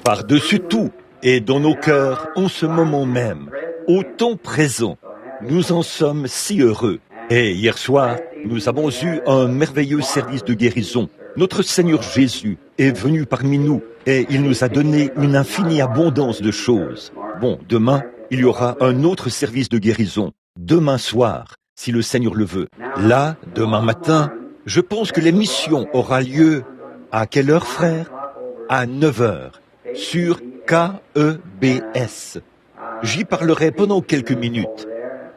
Par-dessus tout, et dans nos cœurs, en ce moment même, au temps présent, nous en sommes si heureux. Et hier soir, nous avons eu un merveilleux service de guérison. Notre Seigneur Jésus est venu parmi nous et il nous a donné une infinie abondance de choses. Bon, demain, il y aura un autre service de guérison. Demain soir, si le Seigneur le veut. Là, demain matin, je pense que l'émission aura lieu à quelle heure, frère? À 9 heures, sur KEBS. J'y parlerai pendant quelques minutes.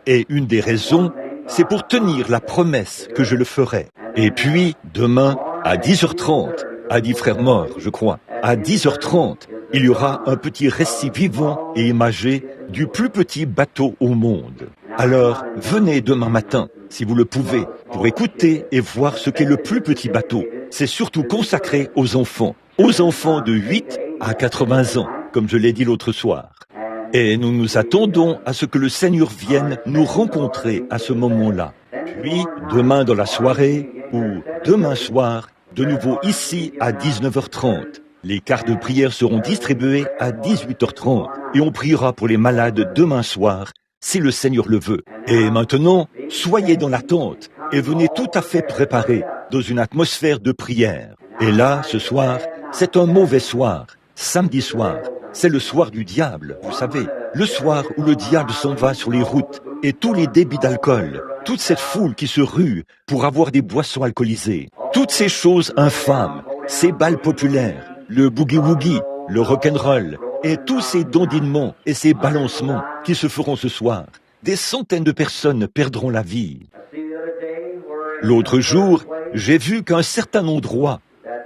Et une des raisons, c'est pour tenir la promesse que je le ferai. Et puis, demain, à 10h30, a dit Frère Mort, je crois, à 10h30, il y aura un petit récit vivant et imagé du plus petit bateau au monde. Alors, venez demain matin, si vous le pouvez, pour écouter et voir ce qu'est le plus petit bateau. C'est surtout consacré aux enfants de 8 à 80 ans, comme je l'ai dit l'autre soir. Et nous nous attendons à ce que le Seigneur vienne nous rencontrer à ce moment-là. Puis, demain dans la soirée, ou demain soir, de nouveau ici à 19h30. Les cartes de prière seront distribuées à 18h30 et on priera pour les malades demain soir, si le Seigneur le veut. Et maintenant, soyez dans l'attente et venez tout à fait préparés dans une atmosphère de prière. Et là, ce soir, c'est un mauvais soir. Samedi soir, c'est le soir du diable, vous savez. Le soir où le diable s'en va sur les routes et tous les débits d'alcool, toute cette foule qui se rue pour avoir des boissons alcoolisées, toutes ces choses infâmes, ces bals populaires, le boogie-woogie, le rock'n'roll, et tous ces dandinements et ces balancements qui se feront ce soir. Des centaines de personnes perdront la vie. L'autre jour, j'ai vu qu'à un certain endroit,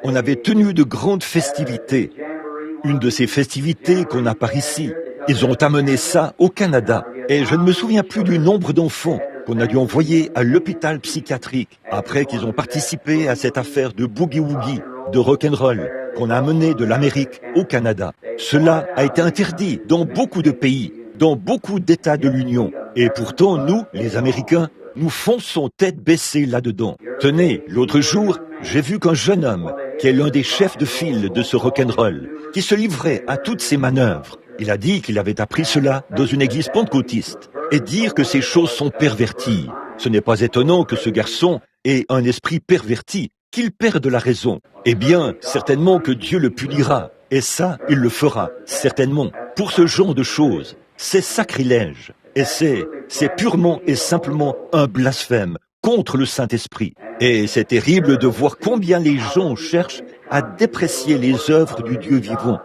on avait tenu de grandes festivités. Une de ces festivités qu'on a par ici, ils ont amené ça au Canada. Et je ne me souviens plus du nombre d'enfants qu'on a dû envoyer à l'hôpital psychiatrique après qu'ils ont participé à cette affaire de boogie-woogie, de rock'n'roll, qu'on a amené de l'Amérique au Canada. Cela a été interdit dans beaucoup de pays, dans beaucoup d'États de l'Union. Et pourtant, nous, les Américains, nous fonçons tête baissée là-dedans. Tenez, l'autre jour, j'ai vu qu'un jeune homme, qui est l'un des chefs de file de ce rock'n'roll, qui se livrait à toutes ces manœuvres, il a dit qu'il avait appris cela dans une église pentecôtiste. Et dire que ces choses sont perverties, ce n'est pas étonnant que ce garçon ait un esprit perverti, qu'il perde la raison. Eh bien, certainement que Dieu le punira. Et ça, il le fera, certainement. Pour ce genre de choses, c'est sacrilège. Et c'est purement et simplement un blasphème contre le Saint-Esprit. Et c'est terrible de voir combien les gens cherchent à déprécier les œuvres du Dieu vivant.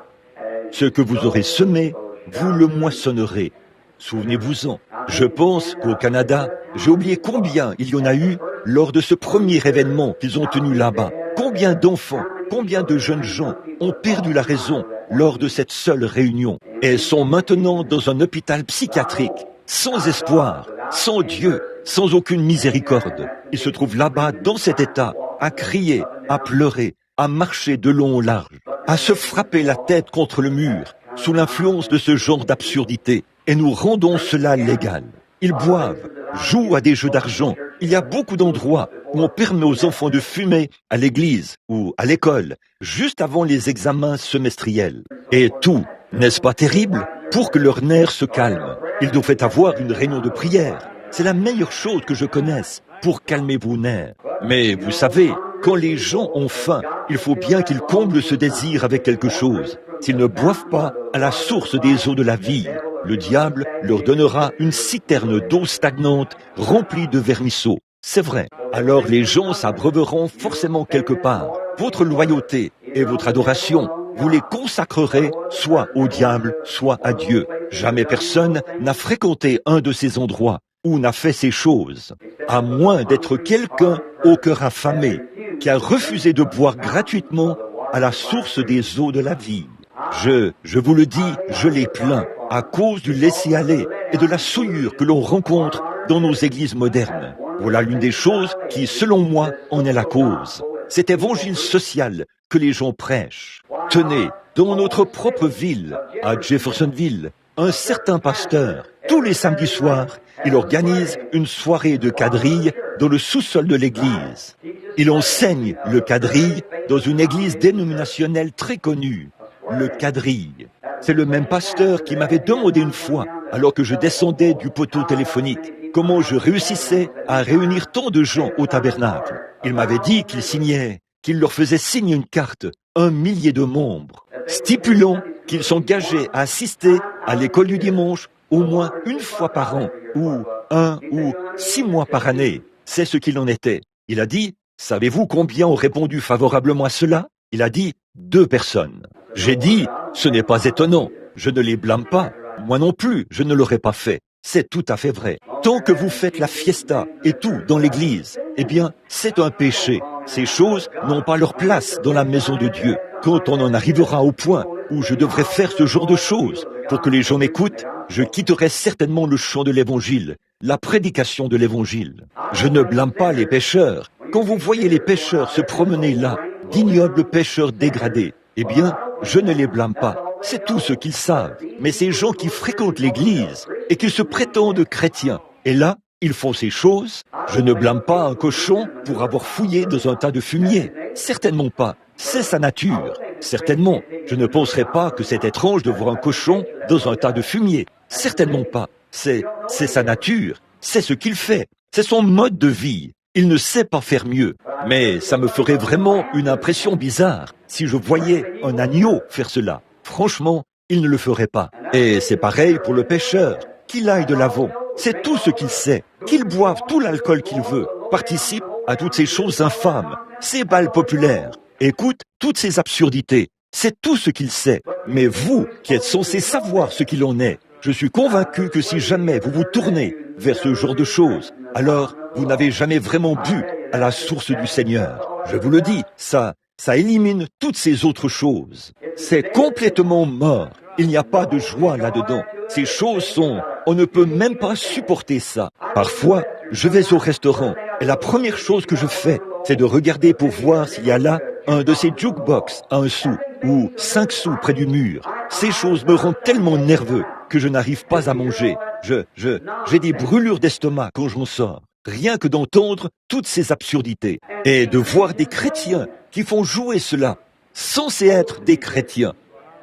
Ce que vous aurez semé, vous le moissonnerez. Souvenez-vous-en. Je pense qu'au Canada, j'ai oublié combien il y en a eu lors de ce premier événement qu'ils ont tenu là-bas. Combien d'enfants, combien de jeunes gens ont perdu la raison lors de cette seule réunion et sont maintenant dans un hôpital psychiatrique, sans espoir, sans Dieu, sans aucune miséricorde. Ils se trouvent là-bas dans cet état, à crier, à pleurer, à marcher de long en large, à se frapper la tête contre le mur, sous l'influence de ce genre d'absurdité. Et nous rendons cela légal. Ils boivent, jouent à des jeux d'argent. Il y a beaucoup d'endroits où on permet aux enfants de fumer à l'église ou à l'école, juste avant les examens semestriels. Et tout, n'est-ce pas terrible? Pour que leurs nerfs se calment, ils devraient avoir une réunion de prière. C'est la meilleure chose que je connaisse pour calmer vos nerfs. Mais vous savez, quand les gens ont faim, il faut bien qu'ils comblent ce désir avec quelque chose. S'ils ne boivent pas à la source des eaux de la vie, le diable leur donnera une citerne d'eau stagnante remplie de vermisseaux. C'est vrai. Alors les gens s'abreuveront forcément quelque part. Votre loyauté et votre adoration, vous les consacrerez soit au diable, soit à Dieu. Jamais personne n'a fréquenté un de ces endroits ou n'a fait ces choses, à moins d'être quelqu'un au cœur affamé, qui a refusé de boire gratuitement à la source des eaux de la vie. Je vous le dis, je les plains à cause du laisser-aller et de la souillure que l'on rencontre dans nos églises modernes. Voilà l'une des choses qui, selon moi, en est la cause. Cet évangile social que les gens prêchent. Tenez, dans notre propre ville, à Jeffersonville, un certain pasteur, tous les samedis soirs, il organise une soirée de quadrille dans le sous-sol de l'église. Il enseigne le quadrille dans une église dénominationnelle très connue. le quadrille. C'est le même pasteur qui m'avait demandé une fois, alors que je descendais du poteau téléphonique, comment je réussissais à réunir tant de gens au tabernacle. Il m'avait dit qu'il leur faisait signer une carte, 1 millier de membres, stipulant qu'ils s'engageaient à assister à l'école du dimanche au moins une fois par an, ou 1 ou 6 mois par année. C'est ce qu'il en était. Il a dit, savez-vous combien ont répondu favorablement à cela? Il a dit, 2 personnes. J'ai dit, ce n'est pas étonnant, je ne les blâme pas. Moi non plus, je ne l'aurais pas fait. C'est tout à fait vrai. Tant que vous faites la fiesta et tout dans l'église, eh bien, c'est un péché. Ces choses n'ont pas leur place dans la maison de Dieu. Quand on en arrivera au point où je devrais faire ce genre de choses pour que les gens m'écoutent, je quitterai certainement le chant de l'évangile, la prédication de l'évangile. Je ne blâme pas les pécheurs. Quand vous voyez les pécheurs se promener là, d'ignobles pécheurs dégradés, eh bien, je ne les blâme pas. C'est tout ce qu'ils savent. Mais ces gens qui fréquentent l'église et qui se prétendent chrétiens, et là, ils font ces choses, je ne blâme pas un cochon pour avoir fouillé dans un tas de fumier. Certainement pas. C'est sa nature. Certainement, je ne penserais pas que c'est étrange de voir un cochon dans un tas de fumier. Certainement pas. C'est sa nature. C'est ce qu'il fait. C'est son mode de vie. Il ne sait pas faire mieux. Mais ça me ferait vraiment une impression bizarre si je voyais un agneau faire cela. Franchement, il ne le ferait pas. Et c'est pareil pour le pécheur. Qu'il aille de l'avant. C'est tout ce qu'il sait. Qu'il boive tout l'alcool qu'il veut. Participe à toutes ces choses infâmes. Ces bals populaires. Écoute toutes ces absurdités. C'est tout ce qu'il sait. Mais vous, qui êtes censé savoir ce qu'il en est, je suis convaincu que si jamais vous vous tournez vers ce genre de choses, alors vous n'avez jamais vraiment bu à la source du Seigneur. Je vous le dis, ça élimine toutes ces autres choses. C'est complètement mort. Il n'y a pas de joie là-dedans. Ces choses on ne peut même pas supporter ça. Parfois, je vais au restaurant et la première chose que je fais, c'est de regarder pour voir s'il y a là un de ces jukebox à 1 sou ou 5 sous près du mur. Ces choses me rendent tellement nerveux que je n'arrive pas à manger. J'ai des brûlures d'estomac quand j'en sors. Rien que d'entendre toutes ces absurdités. Et de voir des chrétiens qui font jouer cela, censés être des chrétiens.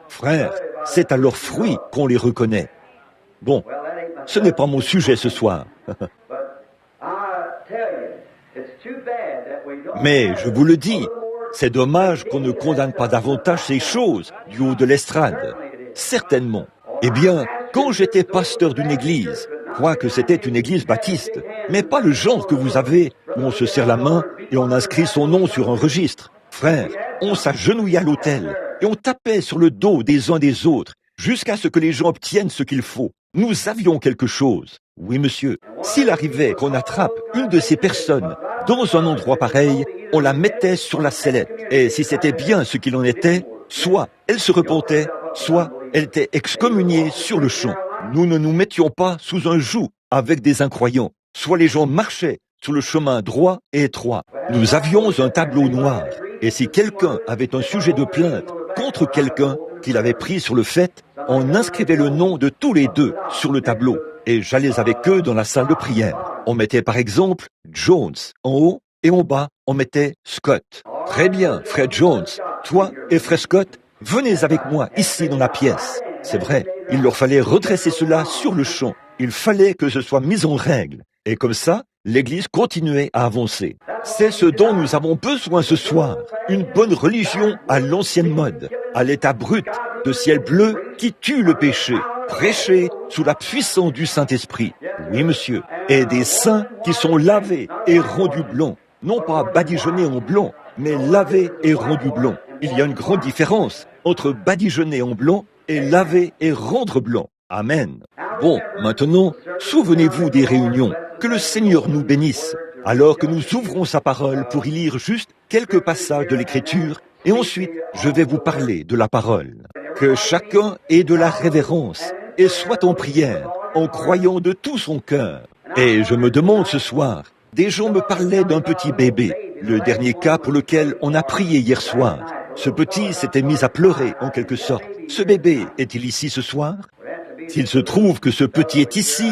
Frère, c'est à leurs fruits qu'on les reconnaît. Bon, ce n'est pas mon sujet ce soir. Mais je vous le dis, c'est dommage qu'on ne condamne pas davantage ces choses du haut de l'estrade. Certainement. Eh bien, quand j'étais pasteur d'une église, quoique c'était une église baptiste, mais pas le genre que vous avez, où on se serre la main et on inscrit son nom sur un registre. Frère, on s'agenouillait à l'autel et on tapait sur le dos des uns des autres jusqu'à ce que les gens obtiennent ce qu'il faut. Nous avions quelque chose. Oui, monsieur. S'il arrivait qu'on attrape une de ces personnes dans un endroit pareil, on la mettait sur la sellette. Et si c'était bien ce qu'il en était, soit elle se repentait, soit elle était excommuniée sur le champ. Nous ne nous mettions pas sous un joug avec des incroyants. Soit les gens marchaient sur le chemin droit et étroit. Nous avions un tableau noir. Et si quelqu'un avait un sujet de plainte contre quelqu'un qu'il avait pris sur le fait, on inscrivait le nom de tous les deux sur le tableau. Et j'allais avec eux dans la salle de prière. On mettait par exemple Jones en haut et en bas, on mettait Scott. Très bien, frère Jones, toi et frère Scott, venez avec moi ici dans la pièce. C'est vrai, il leur fallait redresser cela sur le champ. Il fallait que ce soit mis en règle. Et comme ça, l'Église continuait à avancer. C'est ce dont nous avons besoin ce soir. Une bonne religion à l'ancienne mode, à l'état brut, de ciel bleu qui tue le péché, prêché sous la puissance du Saint-Esprit. Oui, monsieur. Et des saints qui sont lavés et rendus blancs. Non pas badigeonnés en blanc, mais lavés et rendus blancs. Il y a une grande différence entre badigeonner en blanc et laver et rendre blanc. Amen. Bon, maintenant, souvenez-vous des réunions. Que le Seigneur nous bénisse, alors que nous ouvrons sa parole pour y lire juste quelques passages de l'Écriture, et ensuite, je vais vous parler de la parole. Que chacun ait de la révérence, et soit en prière, en croyant de tout son cœur. Et je me demande ce soir, des gens me parlaient d'un petit bébé, le dernier cas pour lequel on a prié hier soir. Ce petit s'était mis à pleurer, en quelque sorte. Ce bébé est-il ici ce soir? S'il se trouve que ce petit est ici,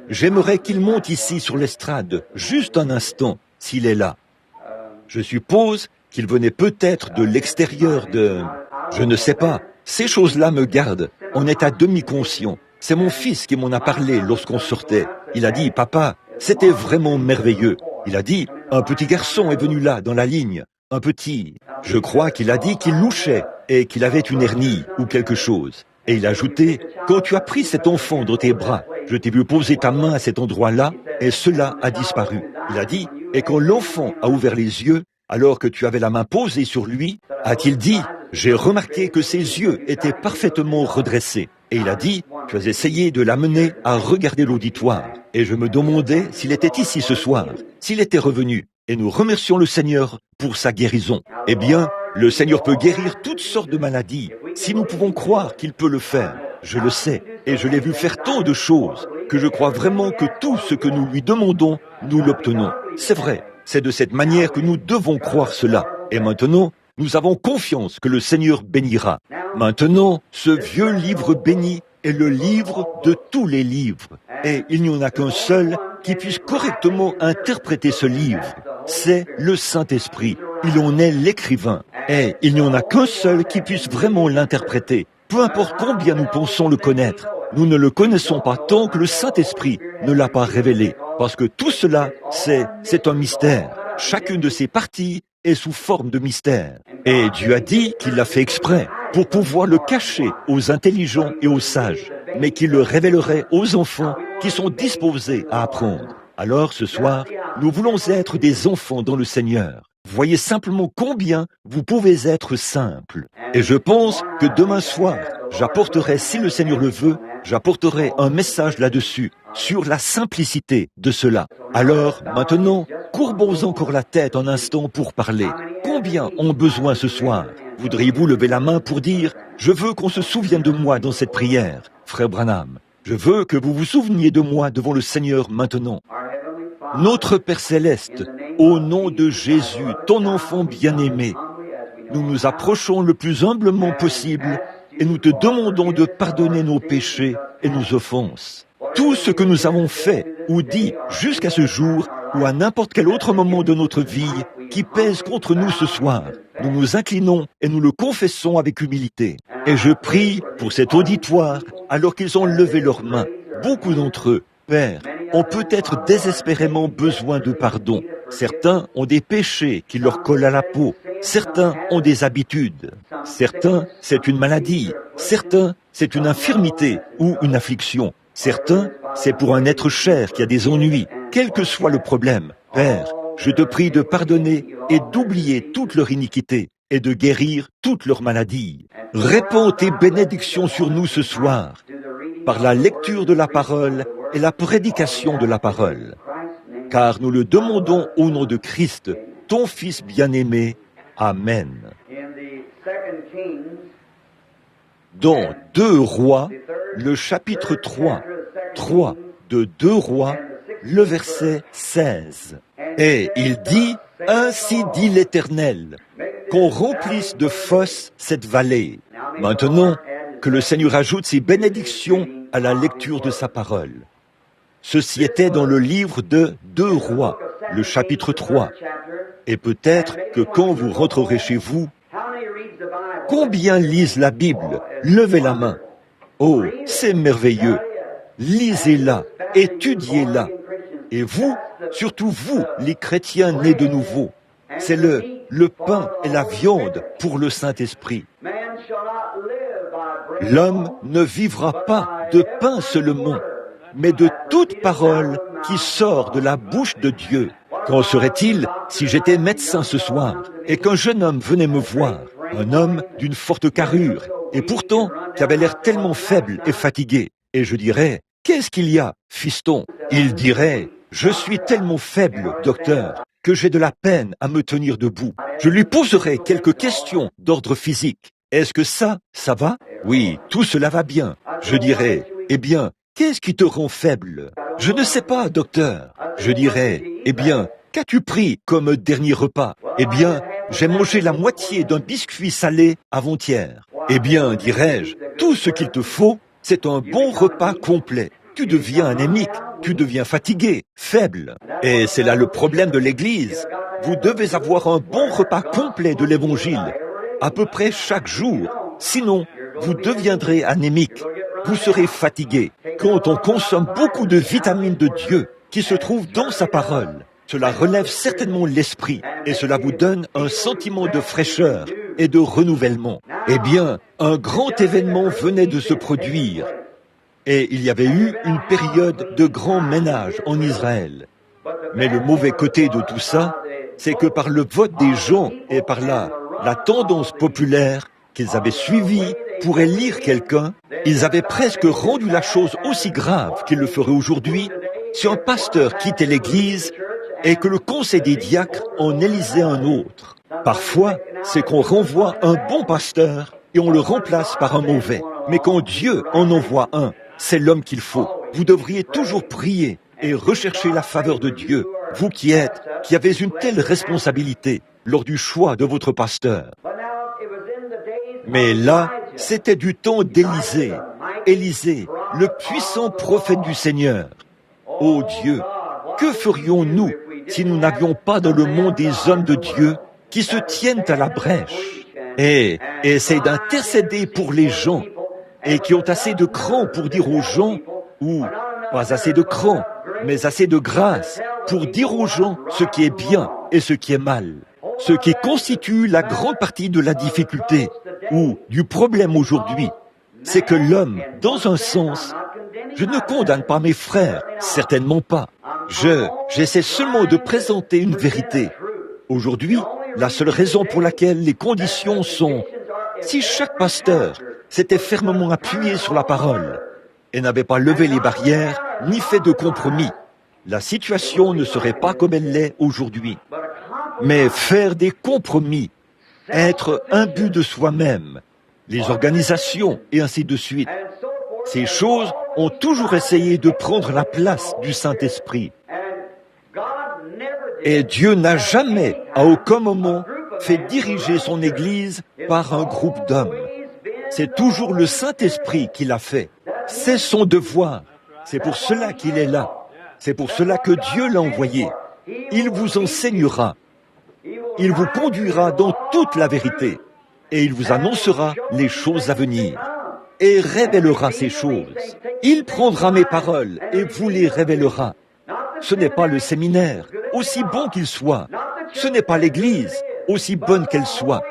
j'aimerais qu'il monte ici sur l'estrade, juste un instant, s'il est là. Je suppose qu'il venait peut-être de l'extérieur de... Je ne sais pas, Ces choses-là me gardent. On est à demi conscient. C'est mon fils qui m'en a parlé lorsqu'on sortait. Il a dit, papa, c'était vraiment merveilleux. Il a dit, un petit garçon est venu là, dans la ligne. Un petit. Je crois qu'il a dit qu'il louchait et qu'il avait une hernie ou quelque chose. Et il a ajouté, quand tu as pris cet enfant dans tes bras, je t'ai vu poser ta main à cet endroit-là et cela a disparu. Il a dit, et quand l'enfant a ouvert les yeux, alors que tu avais la main posée sur lui, a-t-il dit, j'ai remarqué que ses yeux étaient parfaitement redressés. Et il a dit, tu as essayé de l'amener à regarder l'auditoire. Et je me demandais s'il était ici ce soir, s'il était revenu. Et nous remercions le Seigneur pour sa guérison. Eh bien, le Seigneur peut guérir toutes sortes de maladies, si nous pouvons croire qu'il peut le faire. Je le sais, et je l'ai vu faire tant de choses, que je crois vraiment que tout ce que nous lui demandons, nous l'obtenons. C'est vrai, c'est de cette manière que nous devons croire cela. Et maintenant, nous avons confiance que le Seigneur bénira. Maintenant, ce vieux livre béni est le livre de tous les livres. Et il n'y en a qu'un seul qui puisse correctement interpréter ce livre. C'est le Saint-Esprit. Il en est l'écrivain. Et il n'y en a qu'un seul qui puisse vraiment l'interpréter. Peu importe combien nous pensons le connaître, nous ne le connaissons pas tant que le Saint-Esprit ne l'a pas révélé. Parce que tout cela, c'est un mystère. Chacune de ces parties est sous forme de mystère. Et Dieu a dit qu'il l'a fait exprès, pour pouvoir le cacher aux intelligents et aux sages, mais qu'il le révélerait aux enfants qui sont disposés à apprendre. Alors ce soir, nous voulons être des enfants dans le Seigneur. Voyez simplement combien vous pouvez être simples. Et je pense que demain soir, j'apporterai, si le Seigneur le veut, j'apporterai un message là-dessus, sur la simplicité de cela. Alors, maintenant, courbons encore la tête un instant pour parler. Combien ont besoin ce soir? Voudriez-vous lever la main pour dire « Je veux qu'on se souvienne de moi dans cette prière, frère Branham. Je veux que vous vous souveniez de moi devant le Seigneur maintenant. » Notre Père Céleste, au nom de Jésus, ton enfant bien-aimé, nous nous approchons le plus humblement possible et nous te demandons de pardonner nos péchés et nos offenses. Tout ce que nous avons fait ou dit jusqu'à ce jour ou à n'importe quel autre moment de notre vie qui pèse contre nous ce soir, nous nous inclinons et nous le confessons avec humilité. Et je prie pour cet auditoire alors qu'ils ont levé leurs mains. Beaucoup d'entre eux, Père, ont peut-être désespérément besoin de pardon. Certains ont des péchés qui leur collent à la peau. Certains ont des habitudes. Certains, c'est une maladie. Certains, c'est une infirmité ou une affliction. Certains, c'est pour un être cher qui a des ennuis. Quel que soit le problème, Père, je te prie de pardonner et d'oublier toute leur iniquité et de guérir toutes leurs maladies. Répands tes bénédictions sur nous ce soir, par la lecture de la parole et la prédication de la parole. Car nous le demandons au nom de Christ, ton Fils bien-aimé. Amen. Dans 2 Rois, le chapitre 3 de 2 Rois, le verset 16. Et il dit, « Ainsi dit l'Éternel, qu'on remplisse de fosses cette vallée. » Maintenant, que le Seigneur ajoute ses bénédictions à la lecture de sa parole. Ceci était dans le livre de 2 Rois, le chapitre 3. Et peut-être que quand vous rentrerez chez vous, combien lisent la Bible? Levez la main. Oh, c'est merveilleux. Lisez-la, étudiez-la. Et vous, surtout vous, les chrétiens nés de nouveau, c'est le pain et la viande pour le Saint-Esprit. L'homme ne vivra pas de pain seulement, mais de toute parole qui sort de la bouche de Dieu. Qu'en serait-il si j'étais médecin ce soir et qu'un jeune homme venait me voir, un homme d'une forte carrure, et pourtant qui avait l'air tellement faible et fatigué, et je dirais, « Qu'est-ce qu'il y a, fiston ?» Il dirait, « Je suis tellement faible, docteur, que j'ai de la peine à me tenir debout. » Je lui poserai quelques questions d'ordre physique. « Est-ce que ça va ?»« Oui, tout cela va bien. » Je dirais, « Eh bien, qu'est-ce qui te rend faible ?»« Je ne sais pas, docteur. » Je dirais, « Eh bien, qu'as-tu pris comme dernier repas ?»« Eh bien, j'ai mangé la moitié d'un biscuit salé avant-hier. » « Eh bien, dirais-je, tout ce qu'il te faut, c'est un bon repas complet. Tu deviens anémique, tu deviens fatigué, faible. Et c'est là le problème de l'Église. Vous devez avoir un bon repas complet de l'Évangile, à peu près chaque jour. Sinon, vous deviendrez anémique, vous serez fatigué. Quand on consomme beaucoup de vitamines de Dieu qui se trouvent dans sa parole, cela relève certainement l'esprit et cela vous donne un sentiment de fraîcheur et de renouvellement. Eh bien, un grand événement venait de se produire et il y avait eu une période de grand ménage en Israël. Mais le mauvais côté de tout ça, c'est que par le vote des gens et par la tendance populaire qu'ils avaient suivie pour élire quelqu'un, ils avaient presque rendu la chose aussi grave qu'ils le feraient aujourd'hui si un pasteur quittait l'église et que le conseil des diacres en élisait un autre. Parfois, c'est qu'on renvoie un bon pasteur et on le remplace par un mauvais. Mais quand Dieu en envoie un, c'est l'homme qu'il faut. Vous devriez toujours prier et rechercher la faveur de Dieu, vous qui avez une telle responsabilité lors du choix de votre pasteur. Mais là, c'était du temps d'Élisée. Élisée, le puissant prophète du Seigneur. Ô Dieu, que ferions-nous si nous n'avions pas dans le monde des hommes de Dieu qui se tiennent à la brèche et essaient d'intercéder pour les gens et qui ont assez de cran pour dire aux gens, ou pas assez de cran, mais assez de grâce pour dire aux gens ce qui est bien et ce qui est mal, ce qui constitue la grande partie de la difficulté ou du problème aujourd'hui, c'est que l'homme, dans un sens, je ne condamne pas mes frères, certainement pas. J'essaie seulement de présenter une vérité. Aujourd'hui, la seule raison pour laquelle les conditions sont, si chaque pasteur s'était fermement appuyé sur la parole et n'avait pas levé les barrières ni fait de compromis, la situation ne serait pas comme elle l'est aujourd'hui. Mais faire des compromis, être imbu de soi-même, les organisations et ainsi de suite, ces choses ont toujours essayé de prendre la place du Saint-Esprit. Et Dieu n'a jamais, à aucun moment, fait diriger son Église par un groupe d'hommes. C'est toujours le Saint-Esprit qui l'a fait. C'est son devoir. C'est pour cela qu'il est là. C'est pour cela que Dieu l'a envoyé. Il vous enseignera. Il vous conduira dans toute la vérité. Et il vous annoncera les choses à venir. Et révélera ces choses. Il prendra mes paroles et vous les révélera. Ce n'est pas le séminaire, aussi bon qu'il soit. Ce n'est pas l'Église, aussi bonne qu'elle soit.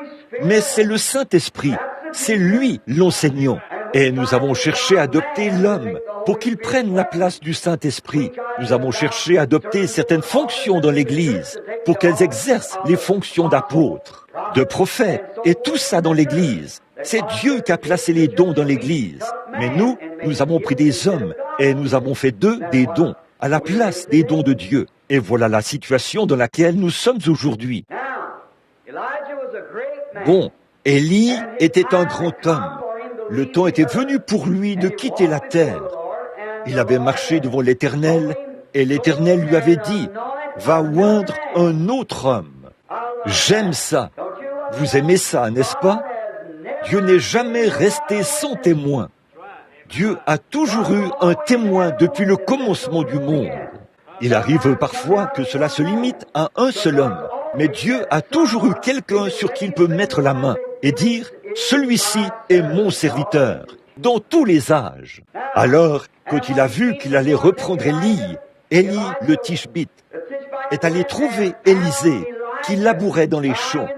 Mais c'est le Saint-Esprit. C'est lui l'enseignant. Et nous avons cherché à adopter l'homme pour qu'il prenne la place du Saint-Esprit. Nous avons cherché à adopter certaines fonctions dans l'Église pour qu'elles exercent les fonctions d'apôtres, de prophètes, et tout ça dans l'Église. C'est Dieu qui a placé les dons dans l'Église. Mais nous avons pris des hommes et nous avons fait d'eux des dons à la place des dons de Dieu. Et voilà la situation dans laquelle nous sommes aujourd'hui. Bon, Élie était un grand homme. Le temps était venu pour lui de quitter la terre. Il avait marché devant l'Éternel et l'Éternel lui avait dit, « Va oindre un autre homme. » J'aime ça. Vous aimez ça, n'est-ce pas? Dieu n'est jamais resté sans témoin. Dieu a toujours eu un témoin depuis le commencement du monde. Il arrive parfois que cela se limite à un seul homme, mais Dieu a toujours eu quelqu'un sur qui il peut mettre la main et dire « Celui-ci est mon serviteur » dans tous les âges. Alors, quand il a vu qu'il allait reprendre Élie le Tishbite, est allé trouver Élisée qui labourait dans les champs.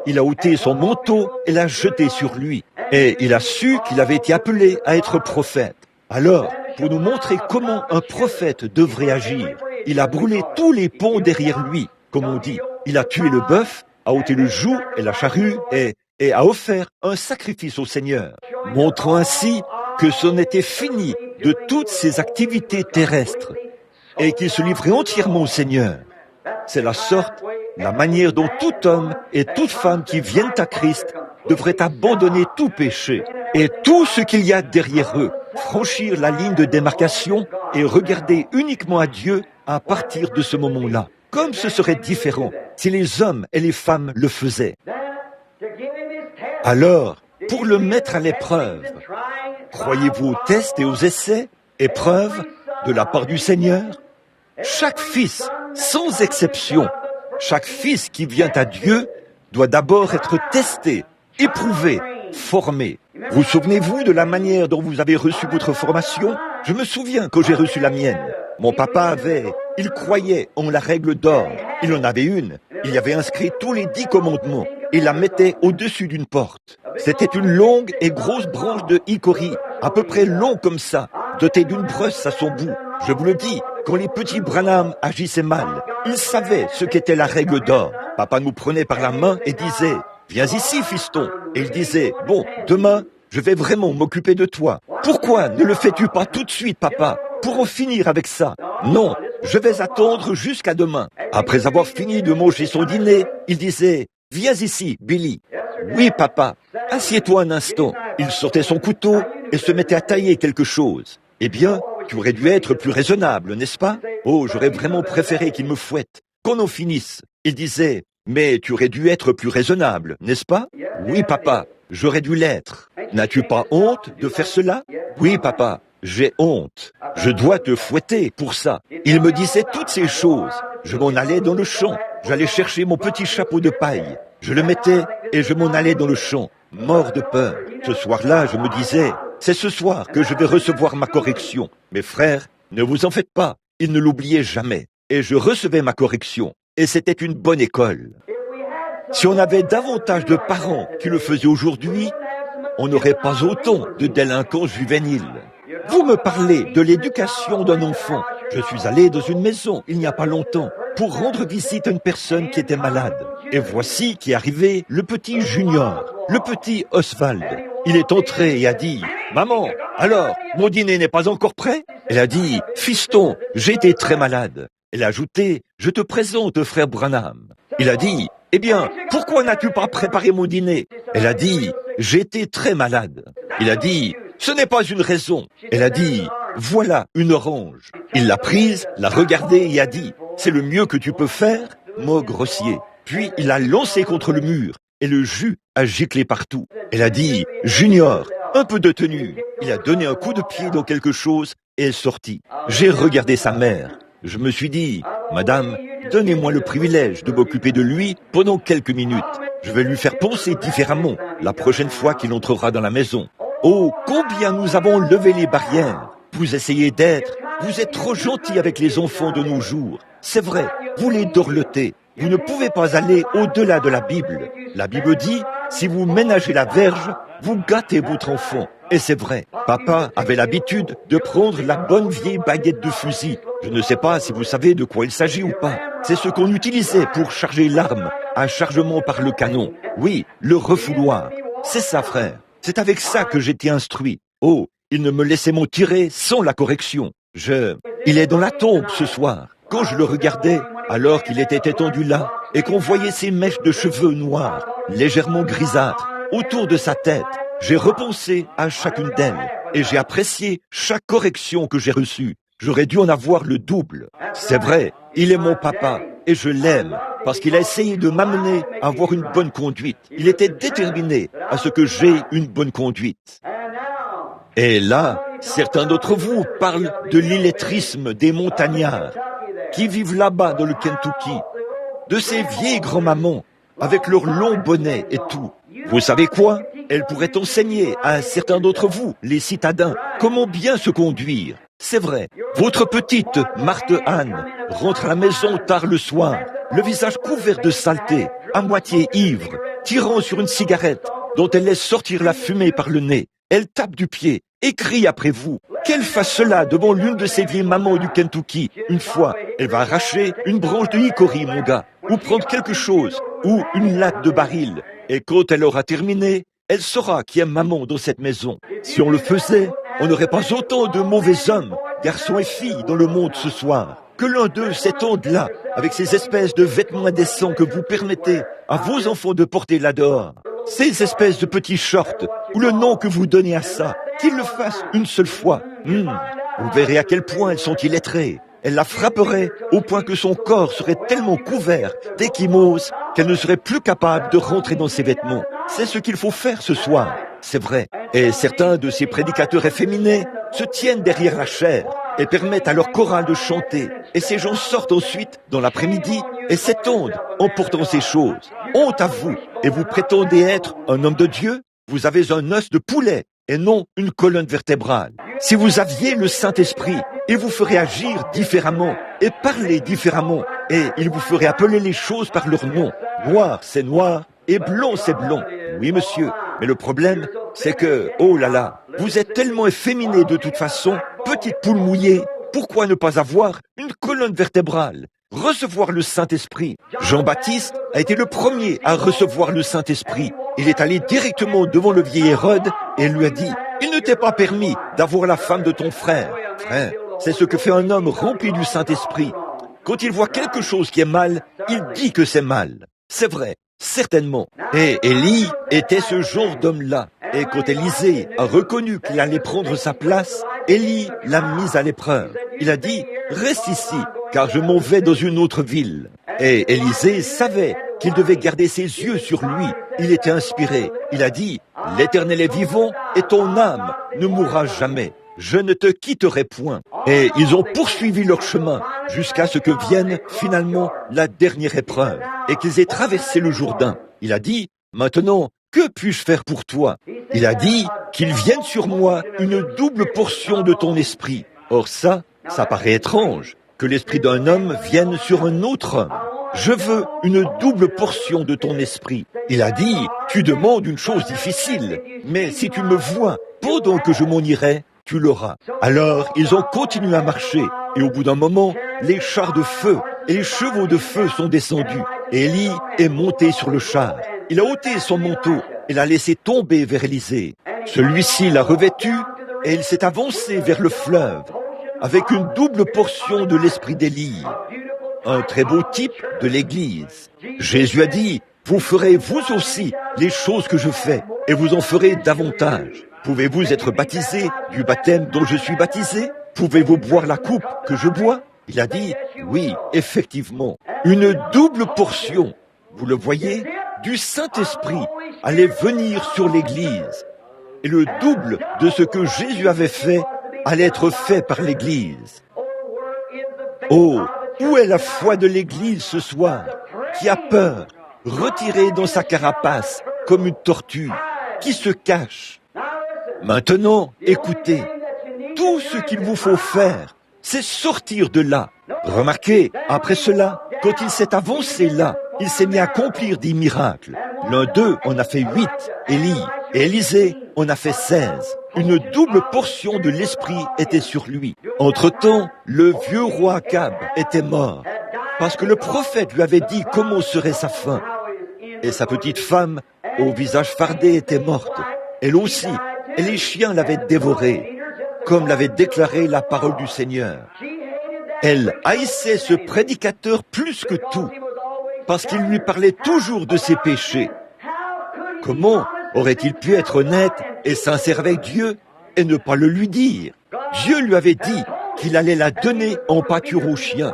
Il a ôté son manteau et l'a jeté sur lui. Et il a su qu'il avait été appelé à être prophète. Alors, pour nous montrer comment un prophète devrait agir, il a brûlé tous les ponts derrière lui, comme on dit. Il a tué le bœuf, a ôté le joug et la charrue et a offert un sacrifice au Seigneur, montrant ainsi que c'en était fini de toutes ses activités terrestres et qu'il se livrait entièrement au Seigneur. C'est la manière dont tout homme et toute femme qui viennent à Christ devraient abandonner tout péché et tout ce qu'il y a derrière eux, franchir la ligne de démarcation et regarder uniquement à Dieu à partir de ce moment-là. Comme ce serait différent si les hommes et les femmes le faisaient. Alors, pour le mettre à l'épreuve, croyez-vous aux tests et aux essais, épreuves de la part du Seigneur? Chaque fils, sans exception, chaque fils qui vient à Dieu doit d'abord être testé, éprouvé, formé. Vous souvenez-vous de la manière dont vous avez reçu votre formation? Je me souviens quand j'ai reçu la mienne. Mon papa il croyait en la règle d'or. Il en avait une. Il y avait inscrit tous les 10 commandements. Il la mettait au-dessus d'une porte. C'était une longue et grosse branche de hickory, à peu près long comme ça, dotée d'une brosse à son bout. Je vous le dis, quand les petits Branham agissaient mal, ils savaient ce qu'était la règle d'or. Papa nous prenait par la main et disait « Viens ici, fiston !» Et il disait « Bon, demain, je vais vraiment m'occuper de toi. Pourquoi ne le fais-tu pas tout de suite, papa, pour en finir avec ça? Non, je vais attendre jusqu'à demain. » Après avoir fini de manger son dîner, il disait « Viens ici, Billy. » Oui, papa. Assieds-toi un instant. Il sortait son couteau et se mettait à tailler quelque chose. Eh bien, tu aurais dû être plus raisonnable, n'est-ce pas? Oh, j'aurais vraiment préféré qu'il me fouette. Qu'on en finisse. Il disait, mais tu aurais dû être plus raisonnable, n'est-ce pas? Oui, papa, j'aurais dû l'être. N'as-tu pas honte de faire cela? Oui, papa, j'ai honte. Je dois te fouetter pour ça. Il me disait toutes ces choses. Je m'en allais dans le champ. J'allais chercher mon petit chapeau de paille. Je le mettais et je m'en allais dans le champ, mort de peur. Ce soir-là, je me disais, c'est ce soir que je vais recevoir ma correction. Mes frères, ne vous en faites pas, ils ne l'oubliaient jamais. Et je recevais ma correction. Et c'était une bonne école. Si on avait davantage de parents qui le faisaient aujourd'hui, on n'aurait pas autant de délinquants juvéniles. Vous me parlez de l'éducation d'un enfant. Je suis allé dans une maison il n'y a pas longtemps pour rendre visite à une personne qui était malade. Et voici qu'est arrivé le petit Junior, le petit Oswald. Il est entré et a dit « Maman, alors, mon dîner n'est pas encore prêt ?» Elle a dit « Fiston, j'ai été très malade. » Elle a ajouté « Je te présente frère Branham. » Il a dit « Eh bien, pourquoi n'as-tu pas préparé mon dîner ?» Elle a dit « J'ai été très malade. » Il a dit « Ce n'est pas une raison. » Elle a dit « Voilà une orange. » Il l'a prise, l'a regardée et a dit « C'est le mieux que tu peux faire, mot grossier. » Puis il a lancé contre le mur et le jus a giclé partout. Elle a dit « Junior, un peu de tenue. » Il a donné un coup de pied dans quelque chose et est sorti. J'ai regardé sa mère. Je me suis dit « Madame, donnez-moi le privilège de m'occuper de lui pendant quelques minutes. Je vais lui faire penser différemment la prochaine fois qu'il entrera dans la maison. » Oh, combien nous avons levé les barrières. Vous essayez vous êtes trop gentil avec les enfants de nos jours. C'est vrai, vous les dorlotez. Vous ne pouvez pas aller au-delà de la Bible. La Bible dit, si vous ménagez la verge, vous gâtez votre enfant. Et c'est vrai, papa avait l'habitude de prendre la bonne vieille baguette de fusil. Je ne sais pas si vous savez de quoi il s'agit ou pas. C'est ce qu'on utilisait pour charger l'arme à chargement par le canon. Oui, le refouloir. C'est ça, frère. C'est avec ça que j'étais instruit. Oh, il ne me laissait m'en tirer sans la correction. Il est dans la tombe ce soir. Quand je le regardais, alors qu'il était étendu là, et qu'on voyait ses mèches de cheveux noirs, légèrement grisâtres, autour de sa tête, j'ai repensé à chacune d'elles, et j'ai apprécié chaque correction que j'ai reçue. J'aurais dû en avoir le double. C'est vrai, il est mon papa, et je l'aime, parce qu'il a essayé de m'amener à avoir une bonne conduite. Il était déterminé à ce que j'ai une bonne conduite. Et là, certains d'entre vous parlent de l'illettrisme des montagnards qui vivent là-bas dans le Kentucky, de ces vieilles grand-mamans avec leurs longs bonnets et tout. Vous savez quoi? Elles pourraient enseigner à certains d'entre vous, les citadins, comment bien se conduire. C'est vrai, votre petite Marthe Anne rentre à la maison tard le soir, le visage couvert de saleté, à moitié ivre, tirant sur une cigarette dont elle laisse sortir la fumée par le nez. Elle tape du pied et crie après vous. Qu'elle fasse cela devant l'une de ces vieilles mamans du Kentucky. Une fois, elle va arracher une branche de hickory, mon gars, ou prendre quelque chose, ou une latte de baril. Et quand elle aura terminé, elle saura qui est maman dans cette maison. Si on le faisait, on n'aurait pas autant de mauvais hommes, garçons et filles dans le monde ce soir. Que l'un d'eux s'étende là, avec ces espèces de vêtements indécents que vous permettez à vos enfants de porter là dehors. Ces espèces de petits shorts, ou le nom que vous donnez à ça, qu'ils le fassent une seule fois. Vous verrez à quel point elles sont illettrées. Elle la frapperait au point que son corps serait tellement couvert d'échymose qu'elle ne serait plus capable de rentrer dans ses vêtements. C'est ce qu'il faut faire ce soir, c'est vrai. Et certains de ces prédicateurs efféminés se tiennent derrière la chair et permettent à leur chorale de chanter. Et ces gens sortent ensuite, dans l'après-midi, et s'étendent en portant ces choses. Honte à vous! Et vous prétendez être un homme de Dieu? vous avez un os de poulet et non une colonne vertébrale. Si vous aviez le Saint-Esprit, il vous ferait agir différemment et parler différemment, et il vous ferait appeler les choses par leur nom. Noir, c'est noir, et blond, c'est blond. Oui, monsieur, mais le problème, c'est que, oh là là, vous êtes tellement efféminé de toute façon, petite poule mouillée, pourquoi ne pas avoir une colonne vertébrale? Recevoir le Saint-Esprit. Jean-Baptiste a été le premier à recevoir le Saint-Esprit. Il est allé directement devant le vieil Hérode et lui a dit, « Il ne t'est pas permis d'avoir la femme de ton frère. » Frère, c'est ce que fait un homme rempli du Saint-Esprit. Quand il voit quelque chose qui est mal, il dit que c'est mal. C'est vrai, certainement. Et Élie était ce genre d'homme-là. Et quand Élisée a reconnu qu'il allait prendre sa place, Élie l'a mis à l'épreuve. Il a dit, « Reste ici, car je m'en vais dans une autre ville. » Et Élisée savait qu'il devait garder ses yeux sur lui. Il était inspiré. Il a dit, « L'Éternel est vivant et ton âme ne mourra jamais. Je ne te quitterai point. » Et ils ont poursuivi leur chemin jusqu'à ce que vienne finalement la dernière épreuve et qu'ils aient traversé le Jourdain. Il a dit, « Maintenant, que puis-je faire pour toi ?» Il a dit qu'il vienne sur moi une double portion de ton esprit. Or ça paraît étrange, que l'esprit d'un homme vienne sur un autre homme. Je veux une double portion de ton esprit. Il a dit, tu demandes une chose difficile, mais si tu me vois pendant que je m'en irai, tu l'auras. Alors, ils ont continué à marcher, et au bout d'un moment, les chars de feu et les chevaux de feu sont descendus. Et Élie est monté sur le char. Il a ôté son manteau et l'a laissé tomber vers Élisée. Celui-ci l'a revêtu et il s'est avancé vers le fleuve avec une double portion de l'esprit d'Élie. Un très beau type de l'Église. Jésus a dit, vous ferez vous aussi les choses que je fais et vous en ferez davantage. Pouvez-vous être baptisé du baptême dont je suis baptisé? Pouvez-vous boire la coupe que je bois? Il a dit, oui, effectivement, une double portion, vous le voyez, du Saint-Esprit allait venir sur l'Église. Et le double de ce que Jésus avait fait allait être fait par l'Église. Oh, où est la foi de l'Église ce soir, qui a peur, retirée dans sa carapace comme une tortue, qui se cache? Maintenant, écoutez, tout ce qu'il vous faut faire, c'est sortir de là. Remarquez, après cela, quand il s'est avancé là, il s'est mis à accomplir des miracles. L'un d'eux en a fait 8, Élie, et Élisée en a fait 16. Une double portion de l'esprit était sur lui. Entre-temps, le vieux roi Akab était mort, parce que le prophète lui avait dit comment serait sa fin. Et sa petite femme, au visage fardé, était morte. Elle aussi, et les chiens l'avaient dévorée, comme l'avait déclaré la parole du Seigneur. Elle haïssait ce prédicateur plus que tout, parce qu'il lui parlait toujours de ses péchés. Comment aurait-il pu être honnête et sincère avec Dieu et ne pas le lui dire? Dieu lui avait dit qu'il allait la donner en pâture aux chiens,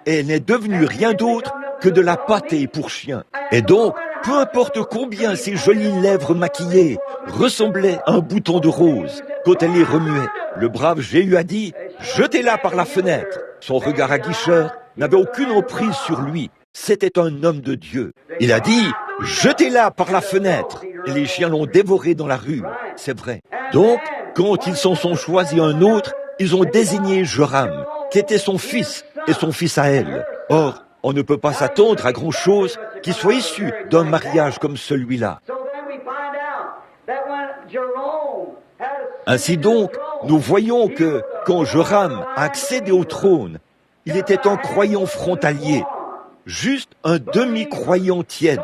et elle n'est devenue rien d'autre que de la pâtée pour chiens. Et donc, peu importe combien ses jolies lèvres maquillées ressemblaient à un bouton de rose, quand elle les remuait, le brave Jéhu a dit « Jetez-la par la fenêtre ». Son regard aguicheur n'avait aucune emprise sur lui. C'était un homme de Dieu. Il a dit « Jetez-la par la fenêtre ». Et les chiens l'ont dévoré dans la rue. C'est vrai. Donc, quand ils s'en sont choisis un autre, ils ont désigné Joram, qui était son fils et son fils à elle. Or, on ne peut pas s'attendre à grand-chose qui soit issu d'un mariage comme celui-là. Ainsi donc, nous voyons que quand Joram a accédé au trône, il était un croyant frontalier, juste un demi-croyant tiède.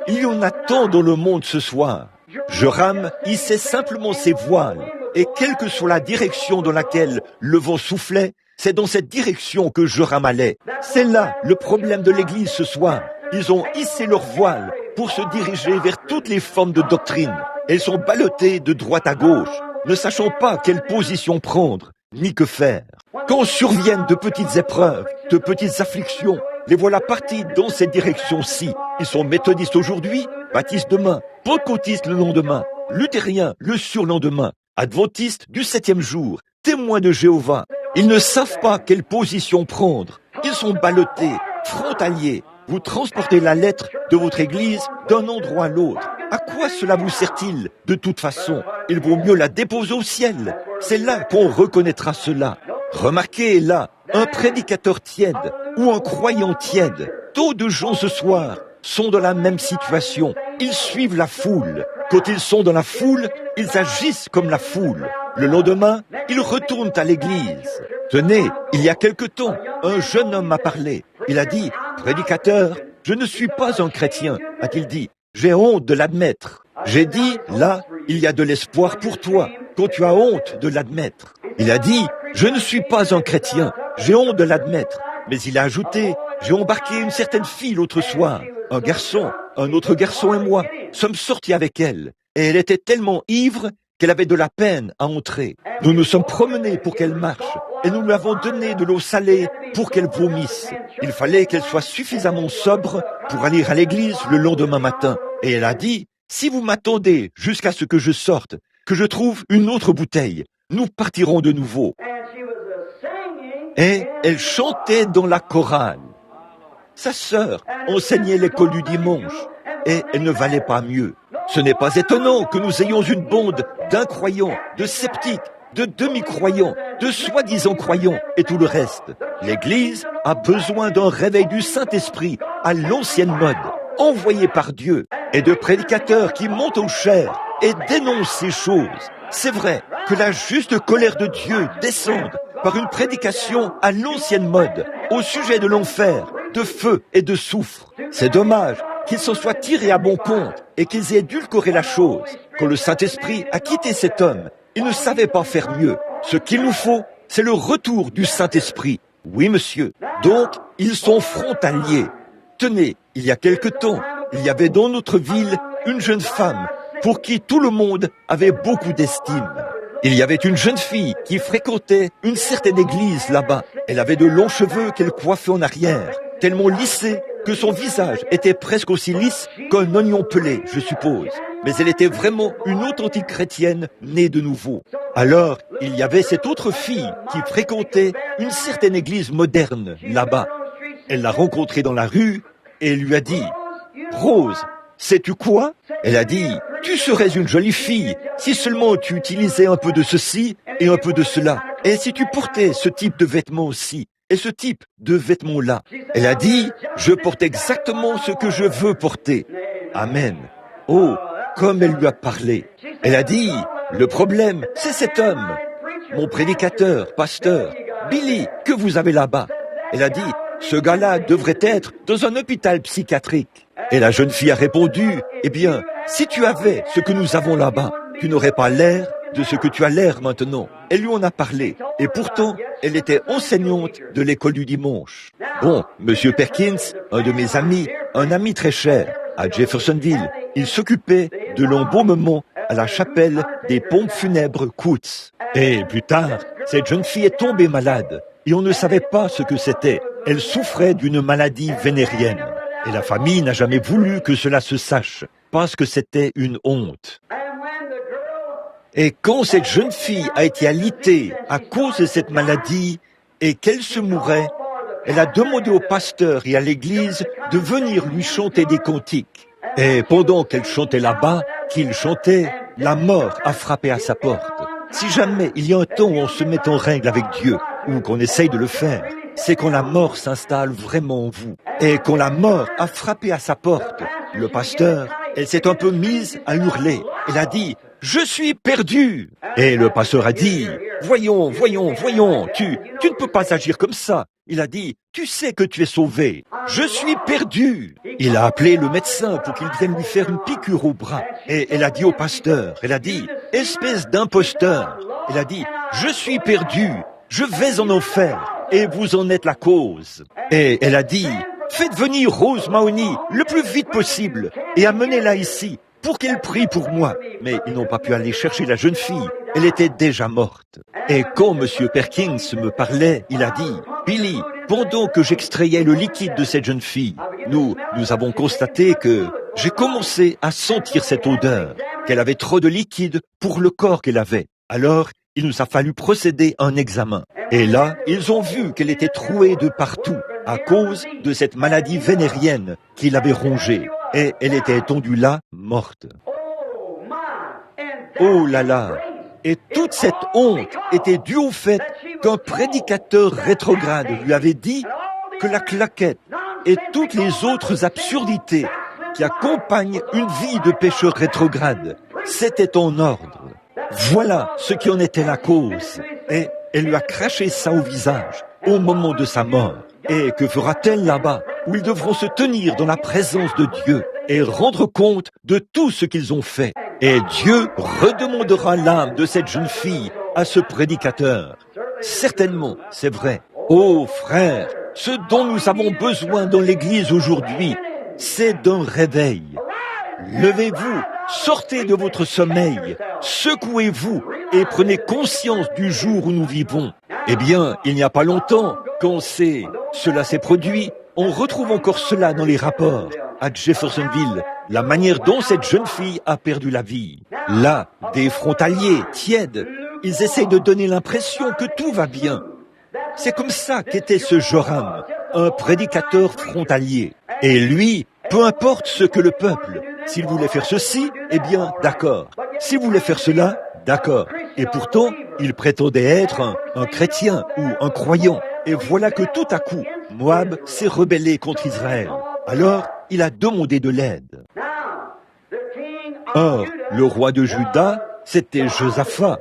Il y en a tant dans le monde ce soir. Joram hissait simplement ses voiles, et quelle que soit la direction dans laquelle le vent soufflait, c'est dans cette direction que Joram allait. C'est là le problème de l'Église ce soir. Ils ont hissé leurs voiles pour se diriger vers toutes les formes de doctrine. Elles sont ballottées de droite à gauche, ne sachant pas quelle position prendre, ni que faire. Quand surviennent de petites épreuves, de petites afflictions, les voilà partis dans cette direction-ci. Ils sont méthodistes aujourd'hui, baptistes demain, pentecôtistes le lendemain, luthériens le surlendemain, adventistes du 7e jour, témoins de Jéhovah. Ils ne savent pas quelle position prendre. Ils sont ballottés, frontaliers, Vous transportez la lettre de votre église d'un endroit à l'autre. À quoi cela vous sert-il? De toute façon, il vaut mieux la déposer au ciel. C'est là qu'on reconnaîtra cela. Remarquez là, un prédicateur tiède ou un croyant tiède. Tant de gens ce soir sont dans la même situation. Ils suivent la foule. Quand ils sont dans la foule, ils agissent comme la foule. Le lendemain, ils retournent à l'église. Tenez, il y a quelque temps, un jeune homme m'a parlé. Il a dit, « Prédicateur, je ne suis pas un chrétien, » a-t-il dit. « J'ai honte de l'admettre. » J'ai dit, là, il y a de l'espoir pour toi, quand tu as honte de l'admettre. Il a dit, « Je ne suis pas un chrétien, j'ai honte de l'admettre. » Mais il a ajouté, « J'ai embarqué une certaine fille l'autre soir. Un garçon, un autre garçon et moi, sommes sortis avec elle. Et elle était tellement ivre qu'elle avait de la peine à entrer. Nous nous sommes promenés pour qu'elle marche, et nous lui avons donné de l'eau salée pour qu'elle vomisse. Il fallait qu'elle soit suffisamment sobre pour aller à l'église le lendemain matin. Et elle a dit, « Si vous m'attendez jusqu'à ce que je sorte, que je trouve une autre bouteille, nous partirons de nouveau. » Et elle chantait dans la chorale. Sa sœur enseignait l'école du dimanche, et elle ne valait pas mieux. Ce n'est pas étonnant que nous ayons une bande d'incroyants, de sceptiques, de demi-croyants, de soi-disant croyants et tout le reste. L'Église a besoin d'un réveil du Saint-Esprit à l'ancienne mode, envoyé par Dieu, et de prédicateurs qui montent aux chairs et dénoncent ces choses. C'est vrai que la juste colère de Dieu descende par une prédication à l'ancienne mode, au sujet de l'enfer, de feu et de soufre. C'est dommage qu'ils s'en soient tirés à bon compte et qu'ils aient édulcoré la chose. Quand le Saint-Esprit a quitté cet homme, il ne savait pas faire mieux. Ce qu'il nous faut, c'est le retour du Saint-Esprit. Oui, monsieur. Donc, ils sont frontaliers. Tenez, il y a quelque temps, il y avait dans notre ville une jeune femme pour qui tout le monde avait beaucoup d'estime. Il y avait une jeune fille qui fréquentait une certaine église là-bas. Elle avait de longs cheveux qu'elle coiffait en arrière, tellement lissés que son visage était presque aussi lisse qu'un oignon pelé, je suppose. Mais elle était vraiment une authentique chrétienne née de nouveau. Alors, il y avait cette autre fille qui fréquentait une certaine église moderne là-bas. Elle l'a rencontrée dans la rue et lui a dit « Rose, sais-tu quoi ?» Elle a dit « Tu serais une jolie fille si seulement tu utilisais un peu de ceci et un peu de cela. Et si tu portais ce type de vêtements aussi. Et ce type de vêtements-là. » Elle a dit, je porte exactement ce que je veux porter. Amen. Oh, comme elle lui a parlé. Elle a dit, le problème, c'est cet homme. Mon prédicateur, pasteur, Billy, que vous avez là-bas. Elle a dit, ce gars-là devrait être dans un hôpital psychiatrique. Et la jeune fille a répondu, eh bien, si tu avais ce que nous avons là-bas, tu n'aurais pas l'air de ce que tu as l'air maintenant. Elle lui en a parlé. Et pourtant, elle était enseignante de l'école du dimanche. Bon, Monsieur Perkins, un de mes amis, un ami très cher, à Jeffersonville, il s'occupait de l'embaumement à la chapelle des pompes funèbres Coutts. Et plus tard, cette jeune fille est tombée malade. Et on ne savait pas ce que c'était. Elle souffrait d'une maladie vénérienne. Et la famille n'a jamais voulu que cela se sache, parce que c'était une honte. Et quand cette jeune fille a été alitée à cause de cette maladie et qu'elle se mourait, elle a demandé au pasteur et à l'église de venir lui chanter des cantiques. Et pendant qu'elle chantait là-bas, qu'il chantait, la mort a frappé à sa porte. Si jamais il y a un temps où on se met en règle avec Dieu, ou qu'on essaye de le faire, c'est quand la mort s'installe vraiment en vous. Et quand la mort a frappé à sa porte, le pasteur, elle s'est un peu mise à hurler. Elle a dit, « Je suis perdu !» Et le pasteur a dit, « Voyons, tu ne peux pas agir comme ça. » Il a dit, « Tu sais que tu es sauvé. Je suis perdu !» Il a appelé le médecin pour qu'il vienne lui faire une piqûre au bras. Et elle a dit au pasteur, elle a dit, « Espèce d'imposteur !» Elle a dit, « Je suis perdu. Je vais en enfer. Et vous en êtes la cause. » Et elle a dit, « Faites venir Rose Mahoney le plus vite possible et amenez-la ici pour qu'elle prie pour moi. » Mais ils n'ont pas pu aller chercher la jeune fille. Elle était déjà morte. Et quand M. Perkins me parlait, il a dit, « Billy, pendant que j'extrayais le liquide de cette jeune fille, nous avons constaté que j'ai commencé à sentir cette odeur, qu'elle avait trop de liquide pour le corps qu'elle avait. Alors, il nous a fallu procéder à un examen. Et là, ils ont vu qu'elle était trouée de partout. à cause de cette maladie vénérienne qui l'avait rongée, et elle était tondue là, morte. Oh là là! Et toute cette honte était due au fait qu'un prédicateur rétrograde lui avait dit que la claquette et toutes les autres absurdités qui accompagnent une vie de pécheur rétrograde, c'était en ordre. Voilà ce qui en était la cause. Et elle lui a craché ça au visage au moment de sa mort. Et que fera-t-elle là-bas, où ils devront se tenir dans la présence de Dieu et rendre compte de tout ce qu'ils ont fait? Et Dieu redemandera l'âme de cette jeune fille à ce prédicateur. Certainement, c'est vrai. Oh frères, ce dont nous avons besoin dans l'Église aujourd'hui, c'est d'un réveil. Levez-vous, sortez de votre sommeil, secouez-vous et prenez conscience du jour où nous vivons. Eh bien, il n'y a pas longtemps, quand cela s'est produit, on retrouve encore cela dans les rapports à Jeffersonville, la manière dont cette jeune fille a perdu la vie. Là, des frontaliers tièdes, ils essayent de donner l'impression que tout va bien. C'est comme ça qu'était ce Joram, un prédicateur frontalier. Et lui, peu importe ce que le peuple, s'il voulait faire ceci, eh bien, d'accord. S'il voulait faire cela, d'accord. Et pourtant, il prétendait être un chrétien ou un croyant. Et voilà que tout à coup, Moab s'est rebellé contre Israël. Alors, il a demandé de l'aide. Or, le roi de Juda, c'était Josaphat.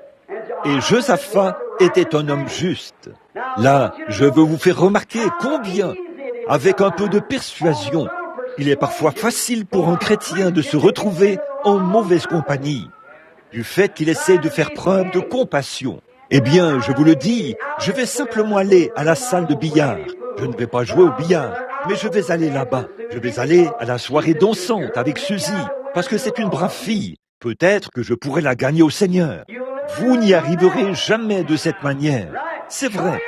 Et Josaphat était un homme juste. Là, je veux vous faire remarquer combien, avec un peu de persuasion, il est parfois facile pour un chrétien de se retrouver en mauvaise compagnie, du fait qu'il essaie de faire preuve de compassion. Eh bien, je vous le dis, je vais simplement aller à la salle de billard. Je ne vais pas jouer au billard, mais je vais aller là-bas. Je vais aller à la soirée dansante avec Suzy, parce que c'est une brave fille. Peut-être que je pourrais la gagner au Seigneur. Vous n'y arriverez jamais de cette manière. C'est vrai.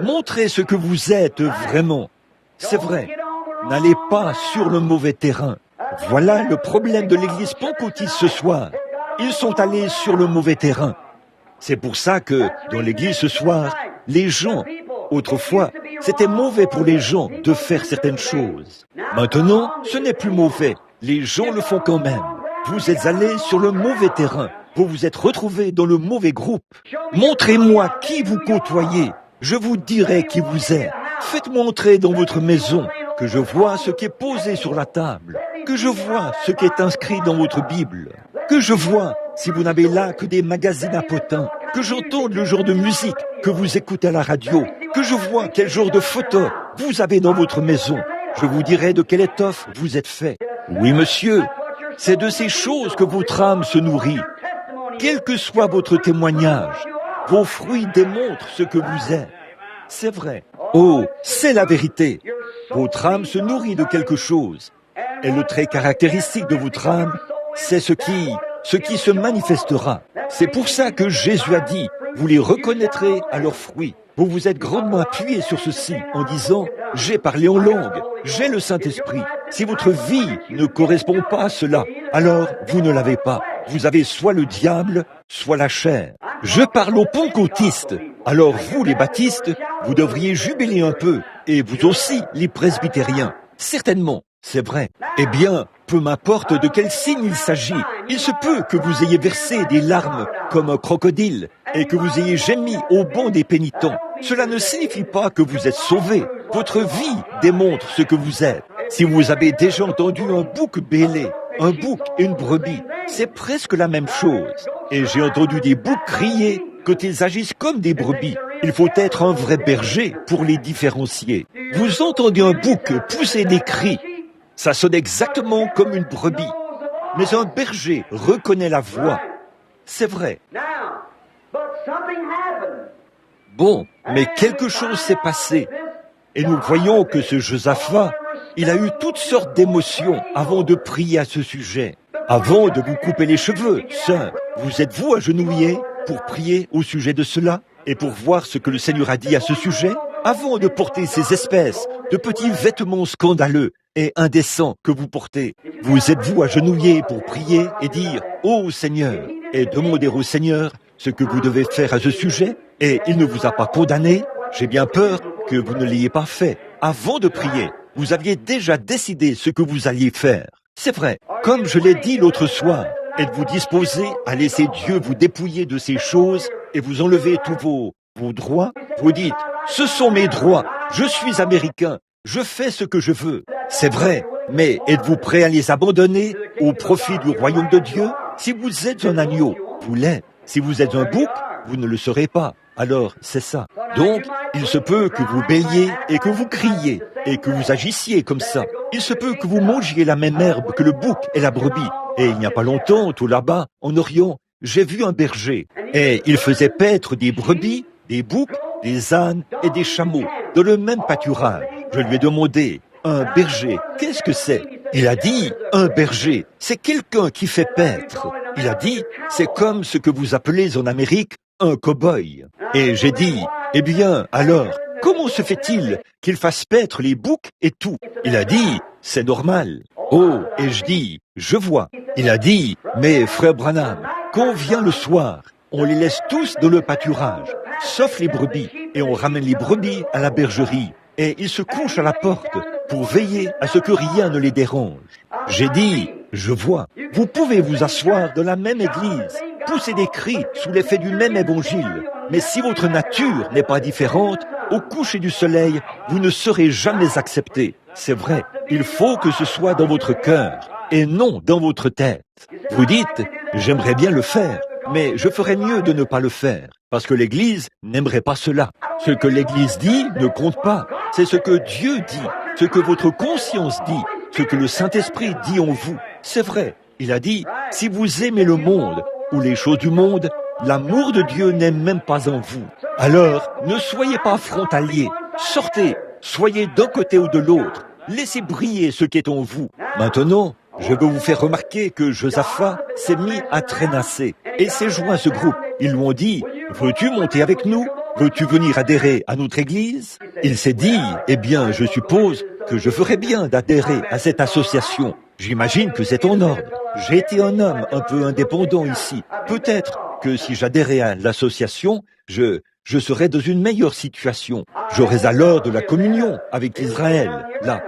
Montrez ce que vous êtes vraiment. C'est vrai. N'allez pas sur le mauvais terrain. Voilà le problème de l'église pentecôtiste ce soir. Ils sont allés sur le mauvais terrain. C'est pour ça que, dans l'église ce soir, les gens, autrefois, c'était mauvais pour les gens de faire certaines choses. Maintenant, ce n'est plus mauvais. Les gens le font quand même. Vous êtes allés sur le mauvais terrain. Vous vous êtes retrouvés dans le mauvais groupe. Montrez-moi qui vous côtoyez. Je vous dirai qui vous êtes. Faites-moi entrer dans votre maison, que je vois ce qui est posé sur la table, que je vois ce qui est inscrit dans votre Bible, que je vois si vous n'avez là que des magazines à potins, que j'entende le genre de musique que vous écoutez à la radio, que je vois quel genre de photos vous avez dans votre maison. Je vous dirai de quelle étoffe vous êtes fait. Oui, monsieur, c'est de ces choses que votre âme se nourrit. Quel que soit votre témoignage, vos fruits démontrent ce que vous êtes. C'est vrai. Oh, c'est la vérité. Votre âme se nourrit de quelque chose. Et le trait caractéristique de votre âme, c'est ce qui se manifestera. C'est pour ça que Jésus a dit, vous les reconnaîtrez à leurs fruits. Vous vous êtes grandement appuyé sur ceci en disant, j'ai parlé en langue, j'ai le Saint-Esprit. Si votre vie ne correspond pas à cela, alors vous ne l'avez pas. Vous avez soit le diable, soit la chair. Je parle aux pentecôtistes. Alors vous, les baptistes, vous devriez jubiler un peu. Et vous aussi, les presbytériens. Certainement, c'est vrai. Eh bien, peu m'importe de quel signe il s'agit. Il se peut que vous ayez versé des larmes comme un crocodile et que vous ayez gémi au banc des pénitents. Cela ne signifie pas que vous êtes sauvés. Votre vie démontre ce que vous êtes. Si vous avez déjà entendu un bouc bêler, un bouc et une brebis, c'est presque la même chose. Et j'ai entendu des boucs crier quand ils agissent comme des brebis. Il faut être un vrai berger pour les différencier. Vous entendez un bouc pousser des cris. Ça sonne exactement comme une brebis. Mais un berger reconnaît la voix. C'est vrai. Bon, mais quelque chose s'est passé. Et nous voyons que ce Josaphat, il a eu toutes sortes d'émotions avant de prier à ce sujet. Avant de vous couper les cheveux, sœur, vous êtes-vous agenouillé pour prier au sujet de cela et pour voir ce que le Seigneur a dit à ce sujet? Avant de porter ces espèces de petits vêtements scandaleux et indécents que vous portez, vous êtes-vous agenouillé pour prier et dire « Ô Seigneur » et demander au Seigneur ce que vous devez faire à ce sujet? Et il ne vous a pas condamné? J'ai bien peur que vous ne l'ayez pas fait. avant de prier, vous aviez déjà décidé ce que vous alliez faire. C'est vrai, comme je l'ai dit l'autre soir, êtes-vous disposé à laisser Dieu vous dépouiller de ces choses et vous enlever tous vos droits? Vous dites, ce sont mes droits, je suis américain, je fais ce que je veux. C'est vrai, mais êtes-vous prêt à les abandonner au profit du royaume de Dieu? Si vous êtes un agneau, vous l'êtes. Si vous êtes un bouc, vous ne le serez pas. Alors, c'est ça. Donc, il se peut que vous béliez et que vous criez et que vous agissiez comme ça. Il se peut que vous mangiez la même herbe que le bouc et la brebis. Et il n'y a pas longtemps, tout là-bas, en Orient, j'ai vu un berger. Et il faisait paître des brebis, des boucs, des ânes et des chameaux dans le même pâturage. Je lui ai demandé, un berger, qu'est-ce que c'est? Il a dit, un berger, c'est quelqu'un qui fait paître. Il a dit, c'est comme ce que vous appelez en Amérique un cow-boy. Et j'ai dit, eh bien, alors, comment se fait-il qu'il fasse paître les boucs et tout? Il a dit, c'est normal. Oh, et je dis, je vois. Il a dit, mais frère Branham, quand on vient le soir, on les laisse tous dans le pâturage, sauf les brebis, et on ramène les brebis à la bergerie. Et ils se couchent à la porte pour veiller à ce que rien ne les dérange. J'ai dit, je vois, vous pouvez vous asseoir dans la même église, pousser des cris sous l'effet du même évangile, mais si votre nature n'est pas différente, au coucher du soleil, vous ne serez jamais accepté. C'est vrai, il faut que ce soit dans votre cœur et non dans votre tête. Vous dites, j'aimerais bien le faire, mais je ferais mieux de ne pas le faire, parce que l'Église n'aimerait pas cela. Ce que l'Église dit ne compte pas, c'est ce que Dieu dit, ce que votre conscience dit, ce que le Saint-Esprit dit en vous. C'est vrai, il a dit, si vous aimez le monde ou les choses du monde, l'amour de Dieu n'est même pas en vous. Alors, ne soyez pas frontaliers, sortez, soyez d'un côté ou de l'autre, laissez briller ce qui est en vous. Maintenant, je veux vous faire remarquer que Josaphat s'est mis à traînasser et s'est joint à ce groupe. Ils lui ont dit, veux-tu monter avec nous? Veux-tu venir adhérer à notre église? Il s'est dit, eh bien, je suppose que je ferais bien d'adhérer à cette association. J'imagine que c'est en ordre. J'ai été un homme un peu indépendant ici. Peut-être que si j'adhérais à l'association, je serais dans une meilleure situation. J'aurais alors de la communion avec Israël, là,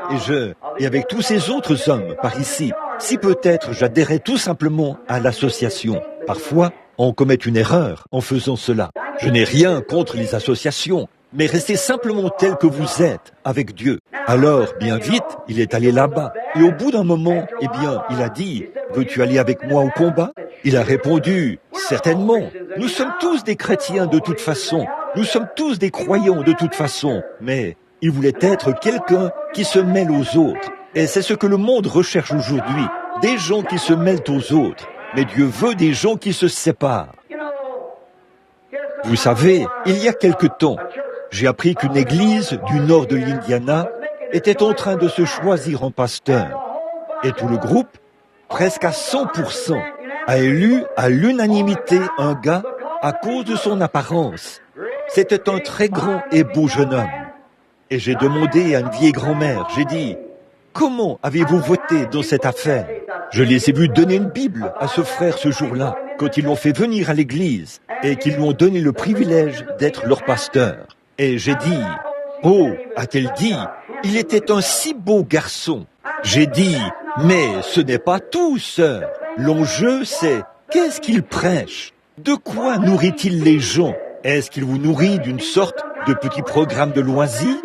et avec tous ces autres hommes par ici. Si peut-être j'adhérais tout simplement à l'association. Parfois, on commet une erreur en faisant cela. Je n'ai rien contre les associations, mais restez simplement tel que vous êtes avec Dieu. Alors, bien vite, il est allé là-bas. Et au bout d'un moment, eh bien, il a dit, veux-tu aller avec moi au combat? Il a répondu, certainement. Nous sommes tous des chrétiens de toute façon. Nous sommes tous des croyants de toute façon. Mais il voulait être quelqu'un qui se mêle aux autres. Et c'est ce que le monde recherche aujourd'hui. Des gens qui se mêlent aux autres. Mais Dieu veut des gens qui se séparent. Vous savez, il y a quelque temps, j'ai appris qu'une église du nord de l'Indiana était en train de se choisir en pasteur. Et tout le groupe, presque à 100%, a élu à l'unanimité un gars à cause de son apparence. C'était un très grand et beau jeune homme. Et j'ai demandé à une vieille grand-mère, j'ai dit, comment avez-vous voté dans cette affaire? Je les ai vus donner une Bible à ce frère ce jour-là, quand ils l'ont fait venir à l'église et qu'ils lui ont donné le privilège d'être leur pasteur. Et j'ai dit, oh, a-t-elle dit, il était un si beau garçon. J'ai dit, mais ce n'est pas tout, sœur. L'enjeu, c'est, qu'est-ce qu'il prêche? De quoi nourrit-il les gens? Est-ce qu'il vous nourrit d'une sorte de petit programme de loisirs?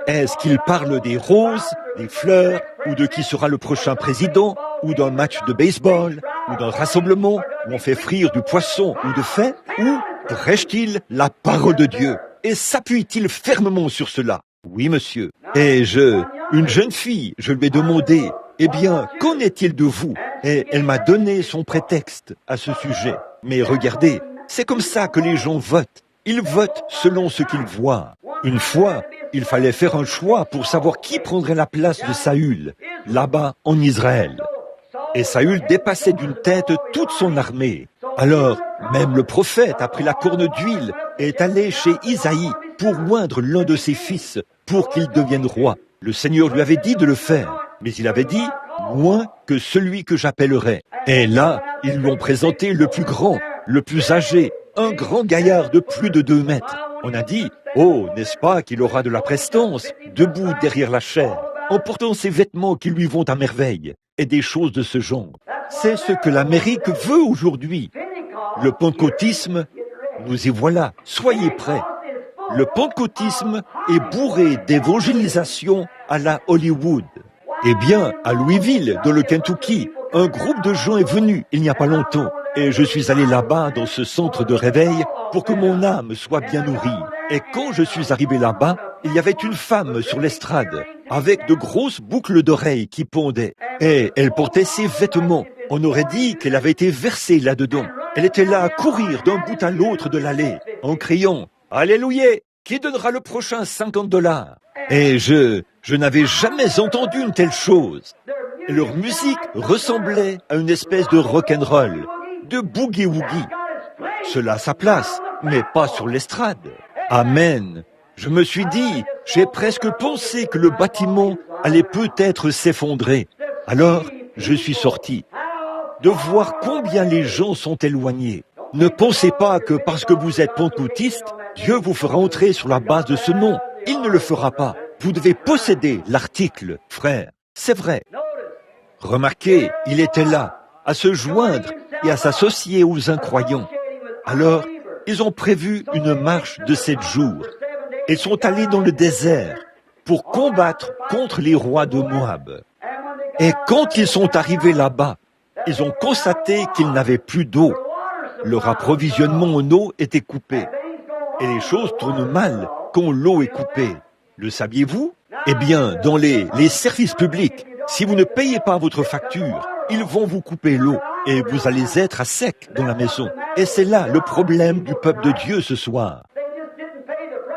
Est-ce qu'il parle des roses, des fleurs, ou de qui sera le prochain président, ou d'un match de baseball, ou d'un rassemblement où on fait frire du poisson ou de fête? Ou prêche-t-il la parole de Dieu? Et s'appuie-t-il fermement sur cela? Oui, monsieur. Et une jeune fille, je lui ai demandé, eh bien, qu'en est-il de vous? Et elle m'a donné son prétexte à ce sujet. Mais regardez, c'est comme ça que les gens votent. Ils votent selon ce qu'ils voient. Une fois, il fallait faire un choix pour savoir qui prendrait la place de Saül, là-bas en Israël. Et Saül dépassait d'une tête toute son armée. Alors, même le prophète a pris la corne d'huile et est allé chez Isaïe pour oindre l'un de ses fils, pour qu'il devienne roi. Le Seigneur lui avait dit de le faire, mais il avait dit, moins que celui que j'appellerai. Et là, ils lui ont présenté le plus grand, le plus âgé, un grand gaillard de plus de 2 mètres. On a dit, Oh, n'est-ce pas qu'il aura de la prestance, debout derrière la chaire, en portant ses vêtements qui lui vont à merveille, et des choses de ce genre. C'est ce que l'Amérique veut aujourd'hui. Le pentecôtisme, nous y voilà, soyez prêts. Le pentecôtisme est bourré d'évangélisation à la Hollywood. Eh bien, à Louisville, dans le Kentucky, un groupe de gens est venu il n'y a pas longtemps. Et je suis allé là-bas, dans ce centre de réveil, pour que mon âme soit bien nourrie. Et quand je suis arrivé là-bas, il y avait une femme sur l'estrade, avec de grosses boucles d'oreilles qui pendaient. Et elle portait ses vêtements. On aurait dit qu'elle avait été versée là-dedans. Elle était là à courir d'un bout à l'autre de l'allée, en criant « Alléluia! Qui donnera le prochain $50 » Et je n'avais jamais entendu une telle chose. Et leur musique ressemblait à une espèce de rock'n'roll, de boogie-woogie. Cela a sa place, mais pas sur l'estrade. Amen. Je me suis dit, j'ai presque pensé que le bâtiment allait peut-être s'effondrer. Alors, je suis sorti. De voir combien les gens sont éloignés. Ne pensez pas que parce que vous êtes pentecôtiste, Dieu vous fera entrer sur la base de ce nom. Il ne le fera pas. Vous devez posséder l'article, frère. C'est vrai. Remarquez, il était là, à se joindre et à s'associer aux incroyants. Alors, ils ont prévu une marche de 7 jours. Ils sont allés dans le désert pour combattre contre les rois de Moab. Et quand ils sont arrivés là-bas, ils ont constaté qu'ils n'avaient plus d'eau. Leur approvisionnement en eau était coupé. Et les choses tournent mal quand l'eau est coupée. Le saviez-vous? Eh bien, dans les services publics, si vous ne payez pas votre facture, ils vont vous couper l'eau et vous allez être à sec dans la maison. Et c'est là le problème du peuple de Dieu ce soir.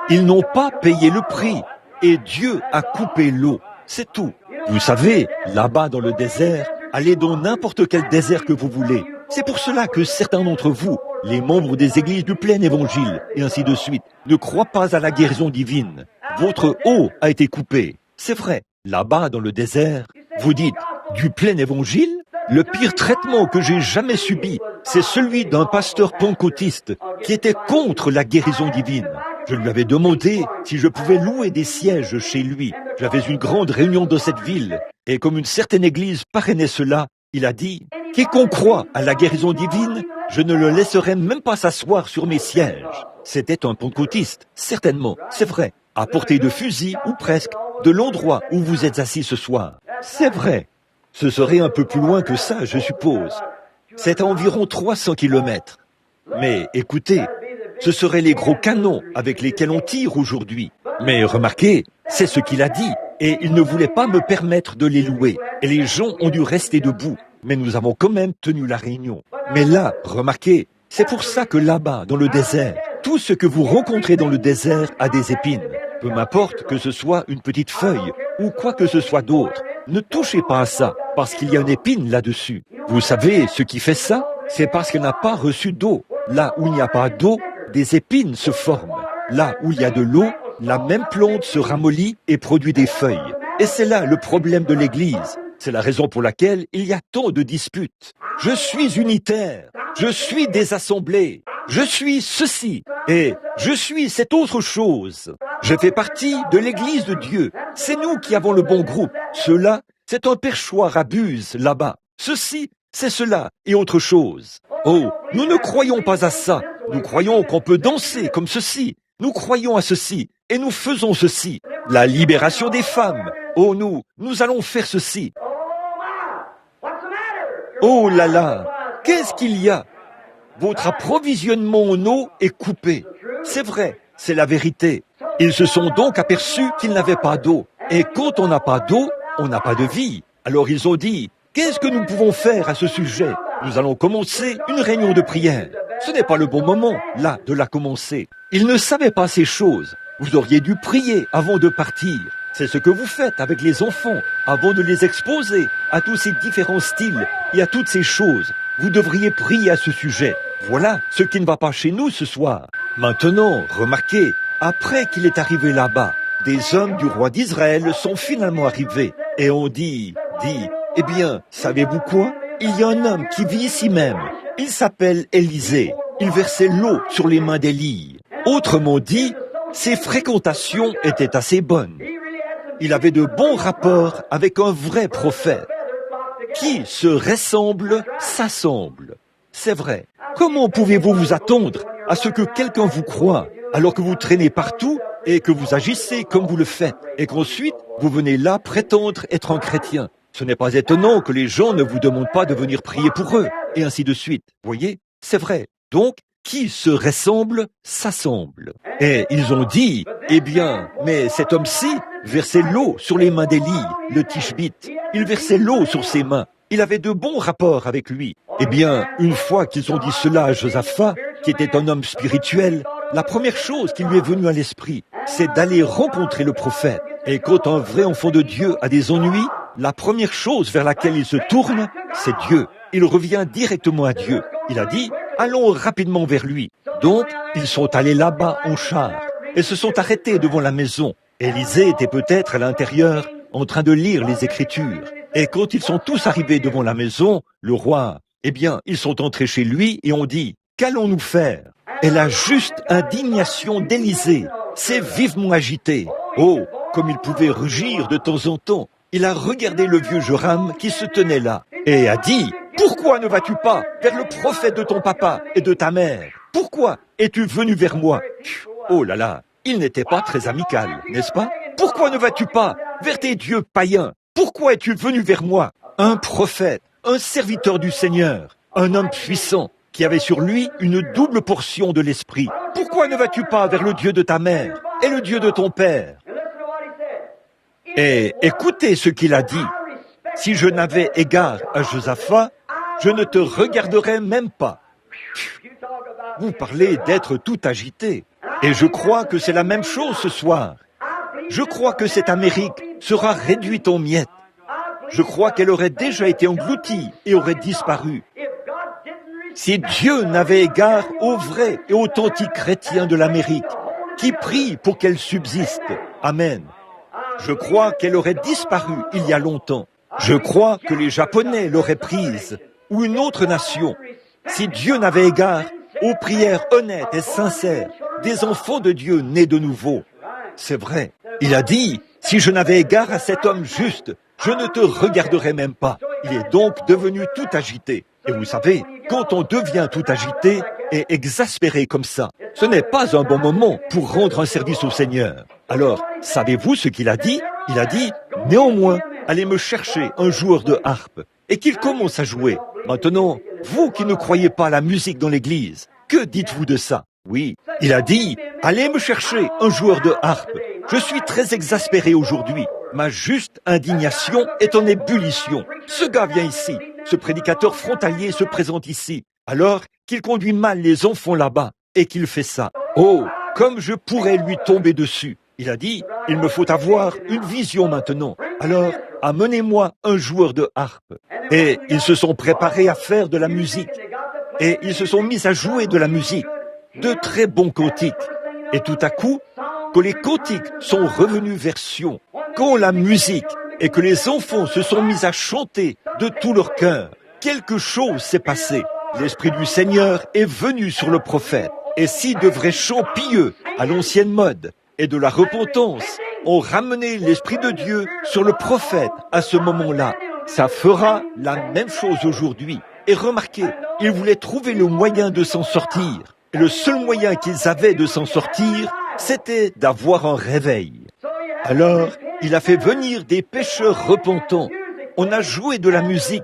Ils n'ont pas payé le prix et Dieu a coupé l'eau. C'est tout. Vous savez, là-bas dans le désert, allez dans n'importe quel désert que vous voulez. C'est pour cela que certains d'entre vous, les membres des églises du plein évangile, et ainsi de suite, ne croient pas à la guérison divine. Votre eau a été coupée. C'est vrai. Là-bas dans le désert, vous dites, du plein évangile? Le pire traitement que j'ai jamais subi, c'est celui d'un pasteur pentecôtiste qui était contre la guérison divine. Je lui avais demandé si je pouvais louer des sièges chez lui. J'avais une grande réunion dans cette ville, et comme une certaine église parrainait cela, il a dit, « Quiconque croit à la guérison divine, je ne le laisserai même pas s'asseoir sur mes sièges. » C'était un pentecôtiste, certainement, c'est vrai, à portée de fusil, ou presque, de l'endroit où vous êtes assis ce soir. C'est vrai. Ce serait un peu plus loin que ça, je suppose. C'est à environ 300 kilomètres. Mais écoutez, ce seraient les gros canons avec lesquels on tire aujourd'hui. Mais remarquez, c'est ce qu'il a dit, et il ne voulait pas me permettre de les louer. Et les gens ont dû rester debout. Mais nous avons quand même tenu la réunion. Mais là, remarquez, c'est pour ça que là-bas, dans le désert, tout ce que vous rencontrez dans le désert a des épines. Peu m'importe que ce soit une petite feuille ou quoi que ce soit d'autre. Ne touchez pas à ça, parce qu'il y a une épine là-dessus. Vous savez, ce qui fait ça, c'est parce qu'elle n'a pas reçu d'eau. Là où il n'y a pas d'eau, des épines se forment. Là où il y a de l'eau, la même plante se ramollit et produit des feuilles. Et c'est là le problème de l'Église. C'est la raison pour laquelle il y a tant de disputes. Je suis unitaire, je suis des assemblées, je suis ceci, et je suis cette autre chose. Je fais partie de l'Église de Dieu. C'est nous qui avons le bon groupe. Cela, c'est un perchoir à buse là-bas. Ceci, c'est cela et autre chose. Oh, nous ne croyons pas à ça. Nous croyons qu'on peut danser comme ceci. Nous croyons à ceci et nous faisons ceci. La libération des femmes. Oh, nous allons faire ceci. Oh là là, qu'est-ce qu'il y a? Votre approvisionnement en eau est coupé. C'est vrai, c'est la vérité. Ils se sont donc aperçus qu'ils n'avaient pas d'eau. Et quand on n'a pas d'eau, on n'a pas de vie. Alors ils ont dit, qu'est-ce que nous pouvons faire à ce sujet? Nous allons commencer une réunion de prière. Ce n'est pas le bon moment, là, de la commencer. Ils ne savaient pas ces choses. Vous auriez dû prier avant de partir. C'est ce que vous faites avec les enfants, avant de les exposer à tous ces différents styles et à toutes ces choses. Vous devriez prier à ce sujet. Voilà ce qui ne va pas chez nous ce soir. Maintenant, remarquez, après qu'il est arrivé là-bas, des hommes du roi d'Israël sont finalement arrivés. Et on dit, eh bien, savez-vous quoi? Il y a un homme qui vit ici même. Il s'appelle Élisée. Il versait l'eau sur les mains d'Élie. Autrement dit, Ses fréquentations étaient assez bonnes. Il avait de bons rapports avec un vrai prophète. Qui se ressemble, s'assemble. C'est vrai. Comment pouvez-vous vous attendre à ce que quelqu'un vous croie alors que vous traînez partout et que vous agissez comme vous le faites et qu'ensuite vous venez là prétendre être un chrétien? Ce n'est pas étonnant que les gens ne vous demandent pas de venir prier pour eux et ainsi de suite. Voyez, c'est vrai. Donc, qui se ressemble, s'assemble. Et ils ont dit, eh bien, mais cet homme-ci versait l'eau sur les mains d'Élie, le Tishbite. Il versait l'eau sur ses mains. Il avait de bons rapports avec lui. Eh bien, une fois qu'ils ont dit cela à Josaphat, qui était un homme spirituel, la première chose qui lui est venue à l'esprit, c'est d'aller rencontrer le prophète. Et quand un vrai enfant de Dieu a des ennuis, la première chose vers laquelle il se tourne, c'est Dieu. Il revient directement à Dieu. Il a dit, allons rapidement vers lui. Donc, ils sont allés là-bas en char et se sont arrêtés devant la maison. Élisée était peut-être à l'intérieur en train de lire les Écritures. Et quand ils sont tous arrivés devant la maison, le roi, eh bien, ils sont entrés chez lui et ont dit, qu'allons-nous faire? Et la juste indignation d'Élisée s'est vivement agitée. Oh, comme il pouvait rugir de temps en temps. Il a regardé le vieux Joram qui se tenait là et a dit, pourquoi ne vas-tu pas vers le prophète de ton papa et de ta mère? Pourquoi es-tu venu vers moi? Oh là là, il n'était pas très amical, n'est-ce pas? Pourquoi ne vas-tu pas vers tes dieux païens? Pourquoi es-tu venu vers moi? Un prophète, un serviteur du Seigneur, un homme puissant qui avait sur lui une double portion de l'esprit. Pourquoi ne vas-tu pas vers le Dieu de ta mère et le Dieu de ton père? Et écoutez ce qu'il a dit. Si je n'avais égard à Josaphat, je ne te regarderais même pas. Vous parlez d'être tout agité. Et je crois que c'est la même chose ce soir. Je crois que cette Amérique sera réduite en miettes. Je crois qu'elle aurait déjà été engloutie et aurait disparu. Si Dieu n'avait égard aux vrais et authentiques chrétiens de l'Amérique, qui prient pour qu'elle subsiste. Amen. Je crois qu'elle aurait disparu il y a longtemps. Je crois que les Japonais l'auraient prise, ou une autre nation, si Dieu n'avait égard aux prières honnêtes et sincères des enfants de Dieu nés de nouveau. C'est vrai. Il a dit, si je n'avais égard à cet homme juste, je ne te regarderais même pas. Il est donc devenu tout agité. Et vous savez, quand on devient tout agité et exaspéré comme ça, ce n'est pas un bon moment pour rendre un service au Seigneur. Alors, savez-vous ce qu'il a dit? Il a dit, néanmoins, allez me chercher un joueur de harpe et qu'il commence à jouer. Maintenant, vous qui ne croyez pas à la musique dans l'église, que dites-vous de ça? Oui, il a dit, allez me chercher un joueur de harpe. Je suis très exaspéré aujourd'hui. Ma juste indignation est en ébullition. Ce gars vient ici. Ce prédicateur frontalier se présente ici. Alors qu'il conduit mal les enfants là-bas et qu'il fait ça. Oh, comme je pourrais lui tomber dessus. Il a dit, il me faut avoir une vision maintenant. Alors, amenez-moi un joueur de harpe. Et ils se sont préparés à faire de la musique. Et ils se sont mis à jouer de la musique. De très bons cantiques. Et tout à coup, que les cantiques sont revenus vers Sion, quand la musique et que les enfants se sont mis à chanter de tout leur cœur, quelque chose s'est passé. L'Esprit du Seigneur est venu sur le prophète. Et si de vrais chants pieux, à l'ancienne mode, et de la repentance, ont ramené l'Esprit de Dieu sur le prophète à ce moment-là, ça fera la même chose aujourd'hui. Et remarquez, ils voulaient trouver le moyen de s'en sortir. Et le seul moyen qu'ils avaient de s'en sortir, c'était d'avoir un réveil. Alors, il a fait venir des pécheurs repentants. On a joué de la musique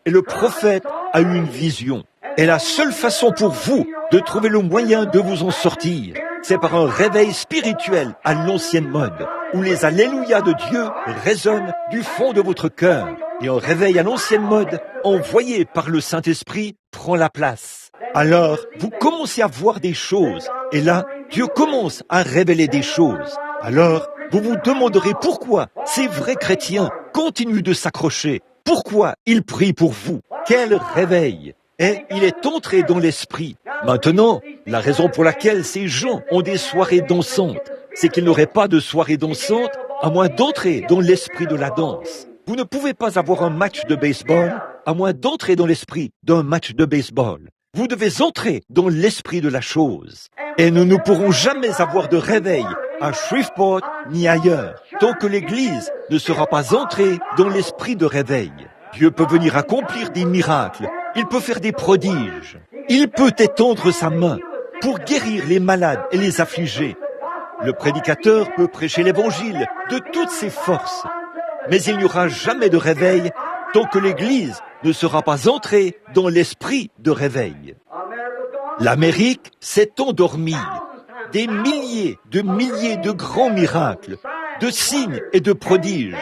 et le prophète a eu une vision. Et la seule façon pour vous de trouver le moyen de vous en sortir, c'est par un réveil spirituel à l'ancienne mode, où les alléluia de Dieu résonnent du fond de votre cœur. Et un réveil à l'ancienne mode, envoyé par le Saint-Esprit, prend la place. Alors, vous commencez à voir des choses. Et là, Dieu commence à révéler des choses. Alors, vous vous demanderez pourquoi ces vrais chrétiens continuent de s'accrocher. Pourquoi ils prient pour vous? Quel réveil! Et il est entré dans l'esprit. Maintenant, la raison pour laquelle ces gens ont des soirées dansantes, c'est qu'ils n'auraient pas de soirée dansante à moins d'entrer dans l'esprit de la danse. Vous ne pouvez pas avoir un match de baseball à moins d'entrer dans l'esprit d'un match de baseball. Vous devez entrer dans l'esprit de la chose. Et nous ne pourrons jamais avoir de réveil à Shreveport ni ailleurs tant que l'Église ne sera pas entrée dans l'esprit de réveil. Dieu peut venir accomplir des miracles. Il peut faire des prodiges. Il peut étendre sa main pour guérir les malades et les affligés. Le prédicateur peut prêcher l'Évangile de toutes ses forces. Mais il n'y aura jamais de réveil tant que l'Église ne sera pas entrée dans l'esprit de réveil. L'Amérique s'est endormie. Des milliers de grands miracles, de signes et de prodiges,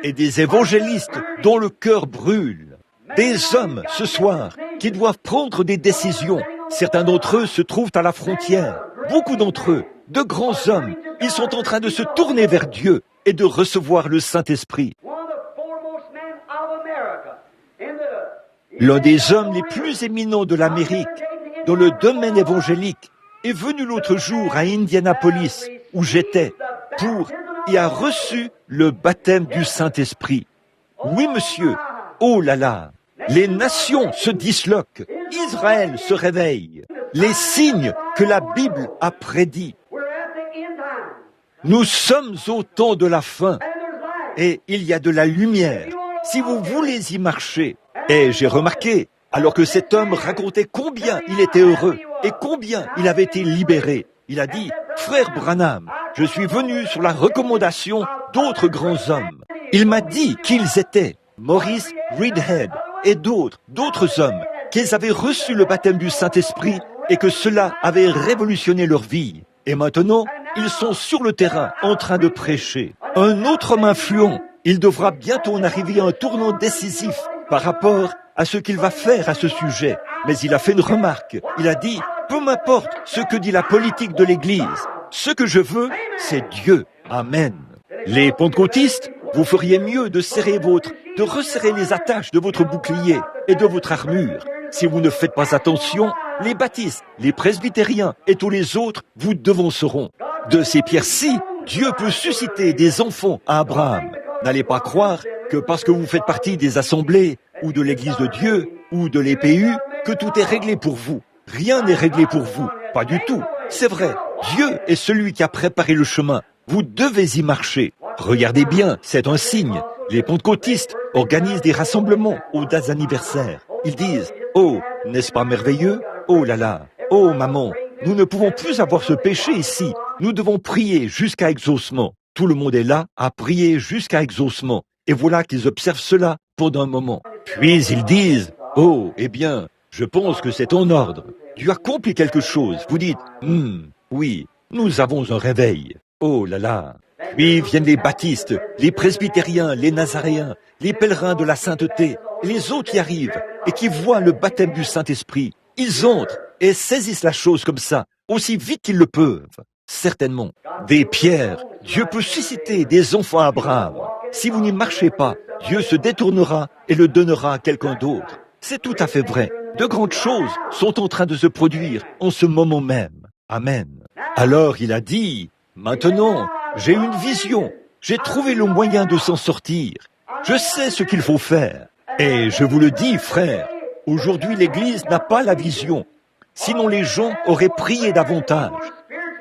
et des évangélistes dont le cœur brûle. Des hommes, ce soir, qui doivent prendre des décisions. Certains d'entre eux se trouvent à la frontière. Beaucoup d'entre eux, de grands hommes, ils sont en train de se tourner vers Dieu et de recevoir le Saint-Esprit. L'un des hommes les plus éminents de l'Amérique, dans le domaine évangélique, est venu l'autre jour à Indianapolis, où j'étais, et a reçu le baptême du Saint-Esprit. Oui, monsieur. Oh là là. Les nations se disloquent. Israël se réveille. Les signes que la Bible a prédits. Nous sommes au temps de la fin. Et il y a de la lumière. Si vous voulez y marcher. Et j'ai remarqué, alors que cet homme racontait combien il était heureux et combien il avait été libéré, il a dit, « Frère Branham, je suis venu sur la recommandation d'autres grands hommes. Il m'a dit qu'ils étaient Maurice Reedhead et d'autres hommes, qu'ils avaient reçu le baptême du Saint-Esprit et que cela avait révolutionné leur vie. Et maintenant, ils sont sur le terrain en train de prêcher. Un autre homme influent, il devra bientôt en arriver à un tournant décisif par rapport à ce qu'il va faire à ce sujet. Mais il a fait une remarque. Il a dit, peu m'importe ce que dit la politique de l'Église. Ce que je veux, c'est Dieu. Amen. Les pentecôtistes, vous feriez mieux de resserrer les attaches de votre bouclier et de votre armure. Si vous ne faites pas attention, les baptistes, les presbytériens et tous les autres vous devanceront. De ces pierres-ci, Dieu peut susciter des enfants à Abraham. N'allez pas croire que parce que vous faites partie des assemblées ou de l'Église de Dieu ou de l'EPU, que tout est réglé pour vous. Rien n'est réglé pour vous. Pas du tout. C'est vrai. Dieu est celui qui a préparé le chemin. Vous devez y marcher. Regardez bien, c'est un signe. Les pentecôtistes organisent des rassemblements aux dates anniversaires. Ils disent, oh, n'est-ce pas merveilleux? Oh là là. Oh maman, nous ne pouvons plus avoir ce péché ici. Nous devons prier jusqu'à exaucement. Tout le monde est là à prier jusqu'à exaucement. Et voilà qu'ils observent cela pendant un moment. Puis ils disent, oh, eh bien, je pense que c'est en ordre. Dieu accomplit quelque chose. Vous dites, oui, nous avons un réveil. Oh là là. Puis viennent les baptistes, les presbytériens, les nazaréens, les pèlerins de la sainteté, et les autres qui arrivent et qui voient le baptême du Saint-Esprit. Ils entrent et saisissent la chose comme ça, aussi vite qu'ils le peuvent. Certainement. Des pierres. Dieu peut susciter des enfants à Abraham. Si vous n'y marchez pas, Dieu se détournera et le donnera à quelqu'un d'autre. C'est tout à fait vrai. De grandes choses sont en train de se produire en ce moment même. Amen. Alors il a dit, maintenant, j'ai une vision. J'ai trouvé le moyen de s'en sortir. Je sais ce qu'il faut faire. Et je vous le dis, frère, aujourd'hui l'Église n'a pas la vision. Sinon les gens auraient prié davantage.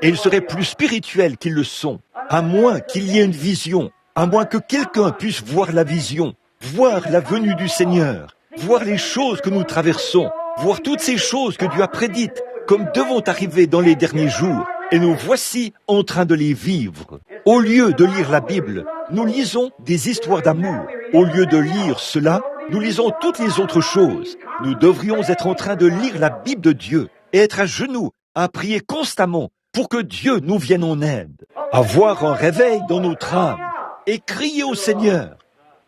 Et ils seraient plus spirituels qu'ils le sont. À moins qu'il y ait une vision. À moins que quelqu'un puisse voir la vision. Voir la venue du Seigneur. Voir les choses que nous traversons. Voir toutes ces choses que Dieu a prédites comme devant arriver dans les derniers jours. Et nous voici en train de les vivre. Au lieu de lire la Bible, nous lisons des histoires d'amour. Au lieu de lire cela, nous lisons toutes les autres choses. Nous devrions être en train de lire la Bible de Dieu et être à genoux, à prier constamment pour que Dieu nous vienne en aide. Avoir un réveil dans notre âme et crier au Seigneur.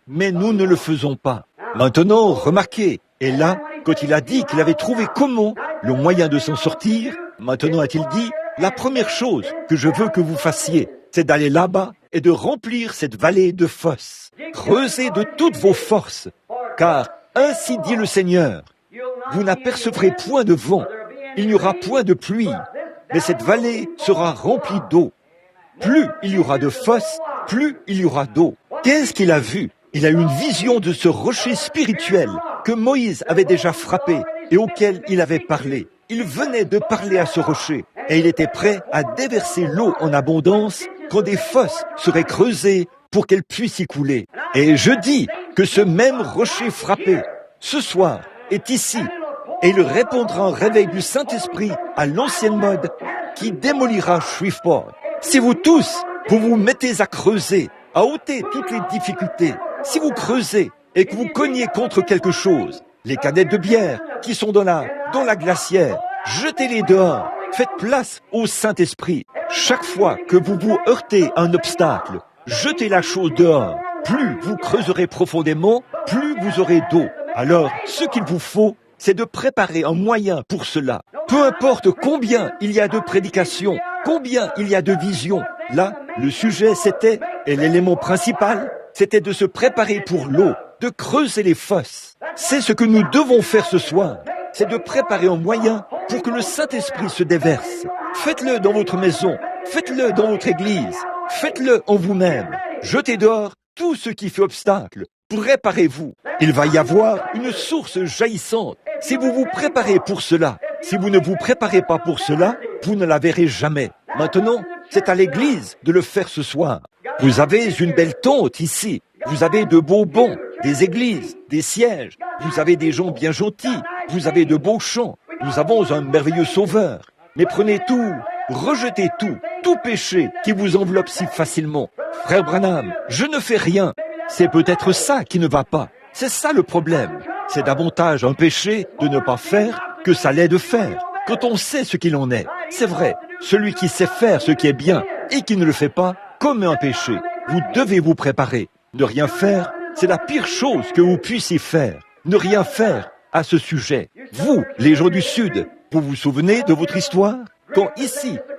Mais nous ne le faisons pas. Maintenant, remarquez, et là, quand il a dit qu'il avait trouvé comment le moyen de s'en sortir, maintenant a-t-il dit, la première chose que je veux que vous fassiez, c'est d'aller là-bas et de remplir cette vallée de fosses. Creusez de toutes vos forces, car ainsi dit le Seigneur, vous n'apercevrez point de vent, il n'y aura point de pluie, mais cette vallée sera remplie d'eau. Plus il y aura de fosses, plus il y aura d'eau. Qu'est-ce qu'il a vu? Il a eu une vision de ce rocher spirituel que Moïse avait déjà frappé et auquel il avait parlé. Il venait de parler à ce rocher et il était prêt à déverser l'eau en abondance quand des fosses seraient creusées pour qu'elle puisse y couler. Et je dis que ce même rocher frappé, ce soir, est ici et il répondra un réveil du Saint-Esprit à l'ancienne mode qui démolira Shreveport. Si vous tous, vous vous mettez à creuser, à ôter toutes les difficultés, si vous creusez et que vous cognez contre quelque chose, les canettes de bière qui sont dans la glacière, jetez-les dehors, faites place au Saint-Esprit. Chaque fois que vous vous heurtez à un obstacle, jetez la chose dehors. Plus vous creuserez profondément, plus vous aurez d'eau. Alors, ce qu'il vous faut, c'est de préparer un moyen pour cela. Peu importe combien il y a de prédications, combien il y a de visions. Là, le sujet c'était, et l'élément principal, c'était de se préparer pour l'eau, de creuser les fosses. C'est ce que nous devons faire ce soir. C'est de préparer un moyen pour que le Saint-Esprit se déverse. Faites-le dans votre maison, faites-le dans votre église, faites-le en vous-même. Jetez dehors tout ce qui fait obstacle. Préparez-vous. Il va y avoir une source jaillissante. Si vous vous préparez pour cela, si vous ne vous préparez pas pour cela, vous ne la verrez jamais. Maintenant, c'est à l'église de le faire ce soir. Vous avez une belle tente ici. Vous avez de beaux bancs, des églises, des sièges. Vous avez des gens bien gentils. Vous avez de beaux chants. Nous avons un merveilleux sauveur. Mais prenez tout, rejetez tout péché qui vous enveloppe si facilement. Frère Branham, je ne fais rien. C'est peut-être ça qui ne va pas. C'est ça le problème. C'est davantage un péché de ne pas faire que ça l'est de faire. Quand on sait ce qu'il en est, c'est vrai, celui qui sait faire ce qui est bien et qui ne le fait pas commet un péché. Vous devez vous préparer. Ne rien faire, c'est la pire chose que vous puissiez faire. Ne rien faire à ce sujet. Vous, les gens du Sud, vous vous souvenez de votre histoire?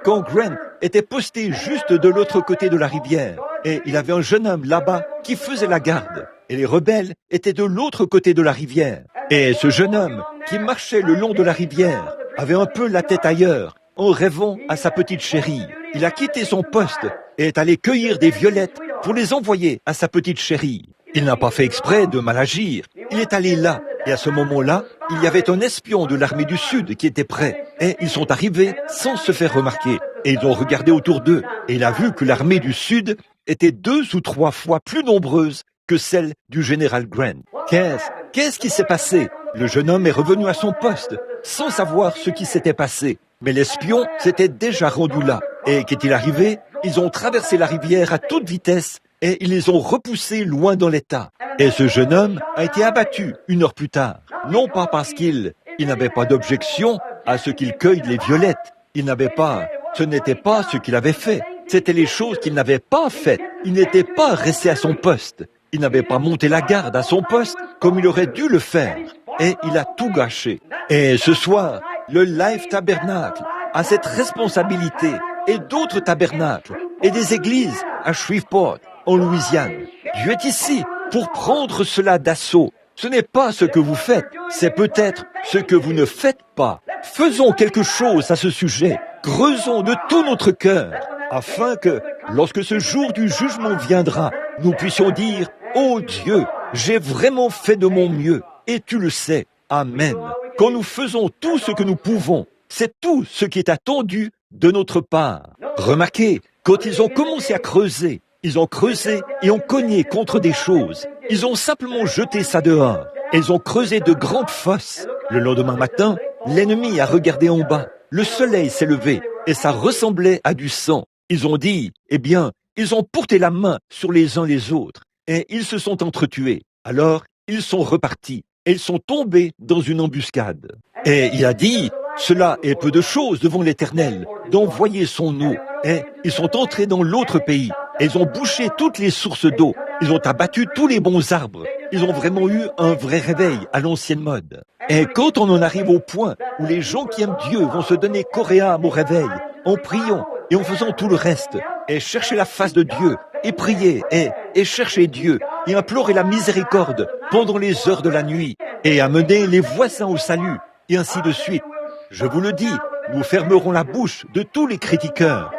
Quand Grant était posté juste de l'autre côté de la rivière, et il avait un jeune homme là-bas qui faisait la garde, et les rebelles étaient de l'autre côté de la rivière. Et ce jeune homme qui marchait le long de la rivière avait un peu la tête ailleurs, en rêvant à sa petite chérie. Il a quitté son poste et est allé cueillir des violettes pour les envoyer à sa petite chérie. Il n'a pas fait exprès de mal agir. Il est allé là, et à ce moment-là, il y avait un espion de l'armée du Sud qui était prêt. Et ils sont arrivés sans se faire remarquer. Et ils ont regardé autour d'eux. Et il a vu que l'armée du Sud était 2 ou 3 fois plus nombreuse que celle du général Grant. Qu'est-ce qui s'est passé? Le jeune homme est revenu à son poste, sans savoir ce qui s'était passé. Mais l'espion s'était déjà rendu là. Et qu'est-il arrivé? Ils ont traversé la rivière à toute vitesse et ils les ont repoussés loin dans l'étang. Et ce jeune homme a été abattu 1 heure plus tard. Non pas parce qu'il n'avait pas d'objection à ce qu'il cueille les violettes. Ce n'était pas ce qu'il avait fait. C'était les choses qu'il n'avait pas faites. Il n'était pas resté à son poste. Il n'avait pas monté la garde à son poste comme il aurait dû le faire. Et il a tout gâché. Et ce soir, le Life Tabernacle a cette responsabilité, et d'autres tabernacles, et des églises à Shreveport, en Louisiane. Dieu est ici pour prendre cela d'assaut. Ce n'est pas ce que vous faites, c'est peut-être ce que vous ne faites pas. Faisons quelque chose à ce sujet. Creusons de tout notre cœur, afin que, lorsque ce jour du jugement viendra, nous puissions dire « Oh Dieu, j'ai vraiment fait de mon mieux, et tu le sais. Amen. » Quand nous faisons tout ce que nous pouvons, c'est tout ce qui est attendu de notre part. Remarquez, quand ils ont commencé à creuser, ils ont creusé et ont cogné contre des choses. Ils ont simplement jeté ça dehors. Ils ont creusé de grandes fosses. Le lendemain matin, l'ennemi a regardé en bas. Le soleil s'est levé et ça ressemblait à du sang. Ils ont dit, ils ont porté la main sur les uns les autres et ils se sont entretués. Alors, ils sont repartis et ils sont tombés dans une embuscade. Et il a dit, cela est peu de choses devant l'Éternel, d'envoyer son eau. Et ils sont entrés dans l'autre pays. Et ils ont bouché toutes les sources d'eau. Ils ont abattu tous les bons arbres. Ils ont vraiment eu un vrai réveil à l'ancienne mode. Et quand on en arrive au point où les gens qui aiment Dieu vont se donner corps et âme au réveil, en priant et en faisant tout le reste, et chercher la face de Dieu, et prier, et chercher Dieu, et implorer la miséricorde pendant les heures de la nuit, et amener les voisins au salut, et ainsi de suite. Je vous le dis, nous fermerons la bouche de tous les critiqueurs.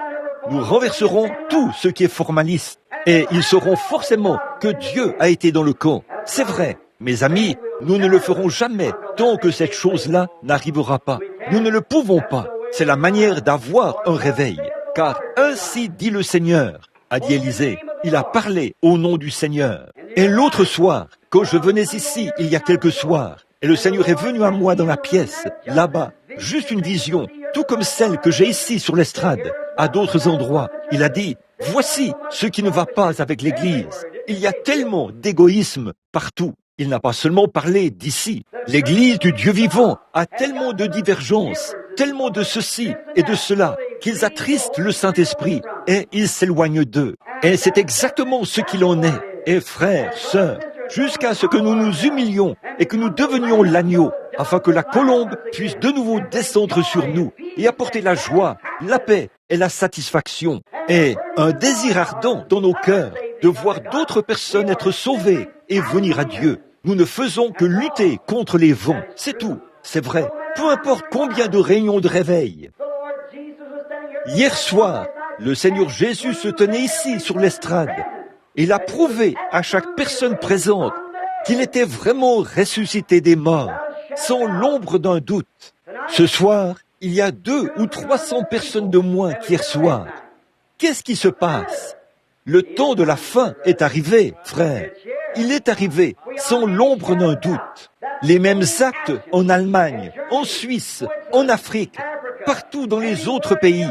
Nous renverserons tout ce qui est formaliste. Et ils sauront forcément que Dieu a été dans le camp. C'est vrai, mes amis, Nous ne le ferons jamais tant que cette chose-là n'arrivera pas. Nous ne le pouvons pas. C'est la manière d'avoir un réveil. Car ainsi dit le Seigneur, a dit Élisée. Il a parlé au nom du Seigneur. Et l'autre soir, quand je venais ici, il y a quelques soirs, et le Seigneur est venu à moi dans la pièce, là-bas, juste une vision, tout comme celle que j'ai ici sur l'estrade, à d'autres endroits. Il a dit, voici ce qui ne va pas avec l'Église. Il y a tellement d'égoïsme partout. Il n'a pas seulement parlé d'ici. L'Église du Dieu vivant a tellement de divergences, tellement de ceci et de cela, qu'ils attristent le Saint-Esprit et ils s'éloignent d'eux. Et c'est exactement ce qu'il en est. Et frères, sœurs, jusqu'à ce que nous nous humilions et que nous devenions l'agneau, afin que la colombe puisse de nouveau descendre sur nous et apporter la joie, la paix et la satisfaction, et un désir ardent dans nos cœurs de voir d'autres personnes être sauvées et venir à Dieu. Nous ne faisons que lutter contre les vents, c'est tout, c'est vrai. Peu importe combien de réunions de réveil. Hier soir, le Seigneur Jésus se tenait ici sur l'estrade. Il a prouvé à chaque personne présente qu'il était vraiment ressuscité des morts, sans l'ombre d'un doute. Ce soir, il y a 200 ou 300 personnes de moins qu'hier soir. Qu'est-ce qui se passe? Le temps de la fin est arrivé, frères. Il est arrivé, sans l'ombre d'un doute. Les mêmes actes en Allemagne, en Suisse, en Afrique, partout dans les autres pays.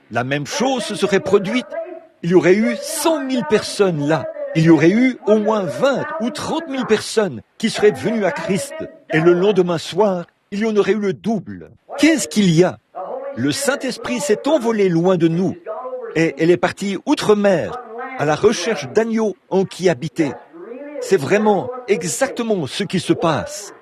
La même chose se serait produite. Il y aurait eu 100 000 personnes là. Il y aurait eu au moins 20 ou 30 000 personnes qui seraient venues à Christ. Et le lendemain soir, il y en aurait eu le double. Qu'est-ce qu'il y a? Le Saint-Esprit s'est envolé loin de nous. Et elle est partie outre-mer, à la recherche d'agneaux en qui habiter. C'est vraiment exactement ce qui se passe.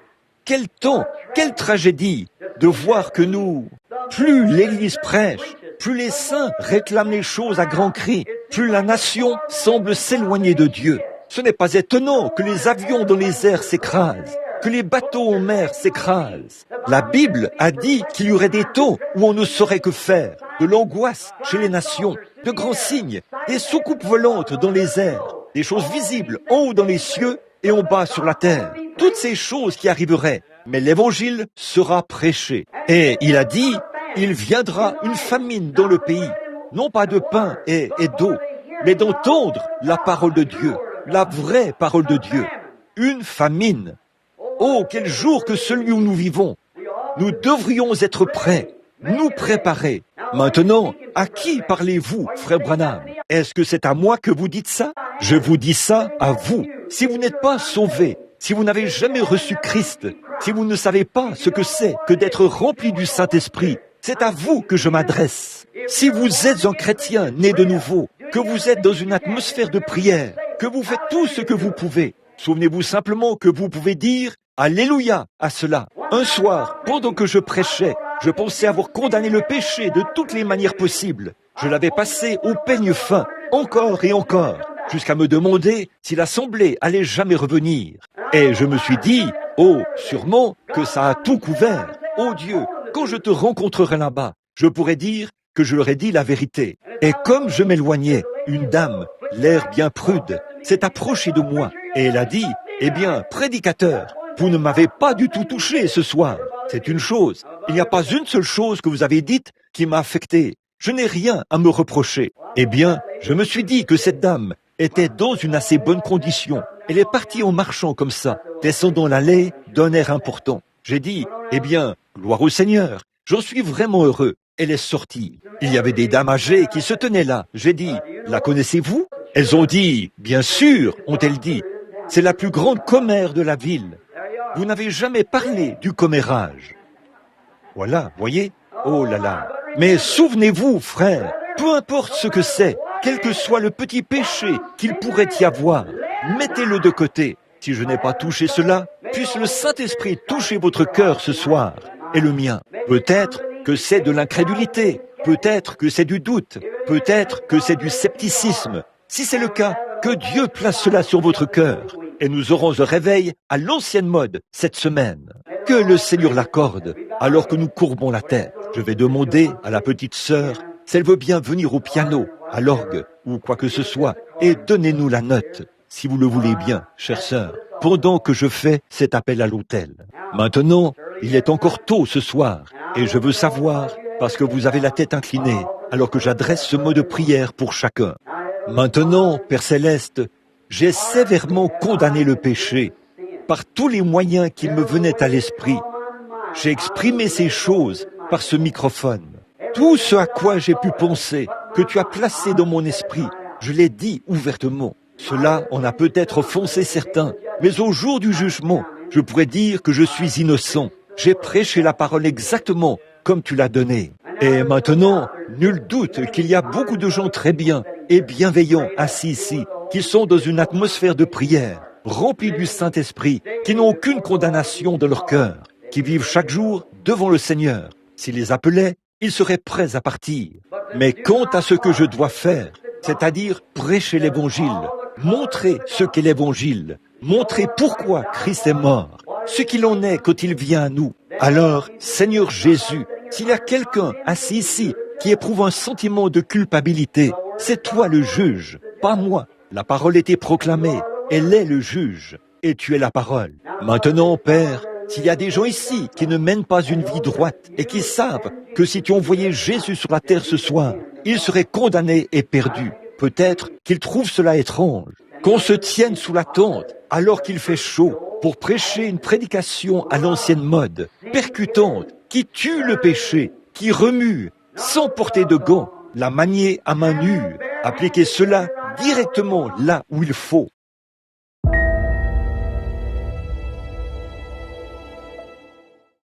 Quel temps, quelle tragédie de voir que nous, plus l'Église prêche, plus les saints réclament les choses à grands cris, plus la nation semble s'éloigner de Dieu. Ce n'est pas étonnant que les avions dans les airs s'écrasent, que les bateaux en mer s'écrasent. La Bible a dit qu'il y aurait des temps où on ne saurait que faire, de l'angoisse chez les nations, de grands signes, des soucoupes volantes dans les airs, des choses visibles en haut dans les cieux et en bas sur la terre. Toutes ces choses qui arriveraient, mais l'évangile sera prêché. Et il a dit, il viendra une famine dans le pays, non pas de pain et d'eau, mais d'entendre la parole de Dieu, la vraie parole de Dieu. Une famine. Oh, quel jour que celui où nous vivons. Nous devrions être prêts, nous préparer. Maintenant, à qui parlez-vous, frère Branham? Est-ce que c'est à moi que vous dites ça? Je vous dis ça à vous. Si vous n'êtes pas sauvés, si vous n'avez jamais reçu Christ, si vous ne savez pas ce que c'est que d'être rempli du Saint-Esprit, c'est à vous que je m'adresse. Si vous êtes un chrétien né de nouveau, que vous êtes dans une atmosphère de prière, que vous faites tout ce que vous pouvez, souvenez-vous simplement que vous pouvez dire Alléluia à cela. Un soir, pendant que je prêchais, je pensais avoir condamné le péché de toutes les manières possibles. Je l'avais passé au peigne fin, encore et encore, jusqu'à me demander si l'assemblée allait jamais revenir. Et je me suis dit, oh, sûrement que ça a tout couvert. Oh Dieu, quand je te rencontrerai là-bas, je pourrais dire que je leur ai dit la vérité. Et comme je m'éloignais, une dame, l'air bien prude, s'est approchée de moi et elle a dit, eh bien, prédicateur, vous ne m'avez pas du tout touché ce soir. C'est une chose. Il n'y a pas une seule chose que vous avez dite qui m'a affecté. Je n'ai rien à me reprocher. Eh bien, je me suis dit que cette dame était dans une assez bonne condition. Elle est partie en marchant comme ça, descendant l'allée d'un air important. J'ai dit, eh bien, gloire au Seigneur, j'en suis vraiment heureux. Elle est sortie. Il y avait des dames âgées qui se tenaient là. J'ai dit, la connaissez-vous? Elles ont dit, bien sûr, ont-elles dit. C'est la plus grande commère de la ville. Vous n'avez jamais parlé du commérage. Voilà, voyez? Oh là là. Mais souvenez-vous, frère, peu importe ce que c'est, quel que soit le petit péché qu'il pourrait y avoir, mettez-le de côté. Si je n'ai pas touché cela, puisse le Saint-Esprit toucher votre cœur ce soir et le mien. Peut-être que c'est de l'incrédulité, peut-être que c'est du doute, peut-être que c'est du scepticisme. Si c'est le cas, que Dieu place cela sur votre cœur et nous aurons un réveil à l'ancienne mode cette semaine. Que le Seigneur l'accorde alors que nous courbons la tête. Je vais demander à la petite sœur si elle veut bien venir au piano, à l'orgue ou quoi que ce soit et donnez-nous la note. si vous le voulez bien, chère sœur, pendant que je fais cet appel à l'autel. Maintenant, il est encore tôt ce soir, et je veux savoir, parce que vous avez la tête inclinée, alors que j'adresse ce mot de prière pour chacun. Maintenant, Père Céleste, j'ai sévèrement condamné le péché par tous les moyens qui me venaient à l'esprit. J'ai exprimé ces choses par ce microphone. Tout ce à quoi j'ai pu penser, que tu as placé dans mon esprit, je l'ai dit ouvertement. Cela en a peut-être offensé certains, mais au jour du jugement, je pourrais dire que je suis innocent. J'ai prêché la parole exactement comme tu l'as donnée. Et maintenant, nul doute qu'il y a beaucoup de gens très bien et bienveillants assis ici, qui sont dans une atmosphère de prière, remplis du Saint-Esprit, qui n'ont aucune condamnation dans leur cœur, qui vivent chaque jour devant le Seigneur. S'il les appelait, ils seraient prêts à partir. Mais quant à ce que je dois faire, c'est-à-dire prêcher l'Évangile, montrer ce qu'est l'Évangile, montrer pourquoi Christ est mort, ce qu'il en est quand il vient à nous. Alors, Seigneur Jésus, s'il y a quelqu'un assis ici qui éprouve un sentiment de culpabilité, c'est toi le juge, pas moi. La parole était proclamée, elle est le juge, et tu es la parole. Maintenant, Père, s'il y a des gens ici qui ne mènent pas une vie droite et qui savent que si tu envoyais Jésus sur la terre ce soir, ils seraient condamnés et perdus, peut-être qu'ils trouvent cela étrange, qu'on se tienne sous la tente alors qu'il fait chaud pour prêcher une prédication à l'ancienne mode, percutante, qui tue le péché, qui remue, sans porter de gants, la manier à main nue, appliquer cela directement là où il faut.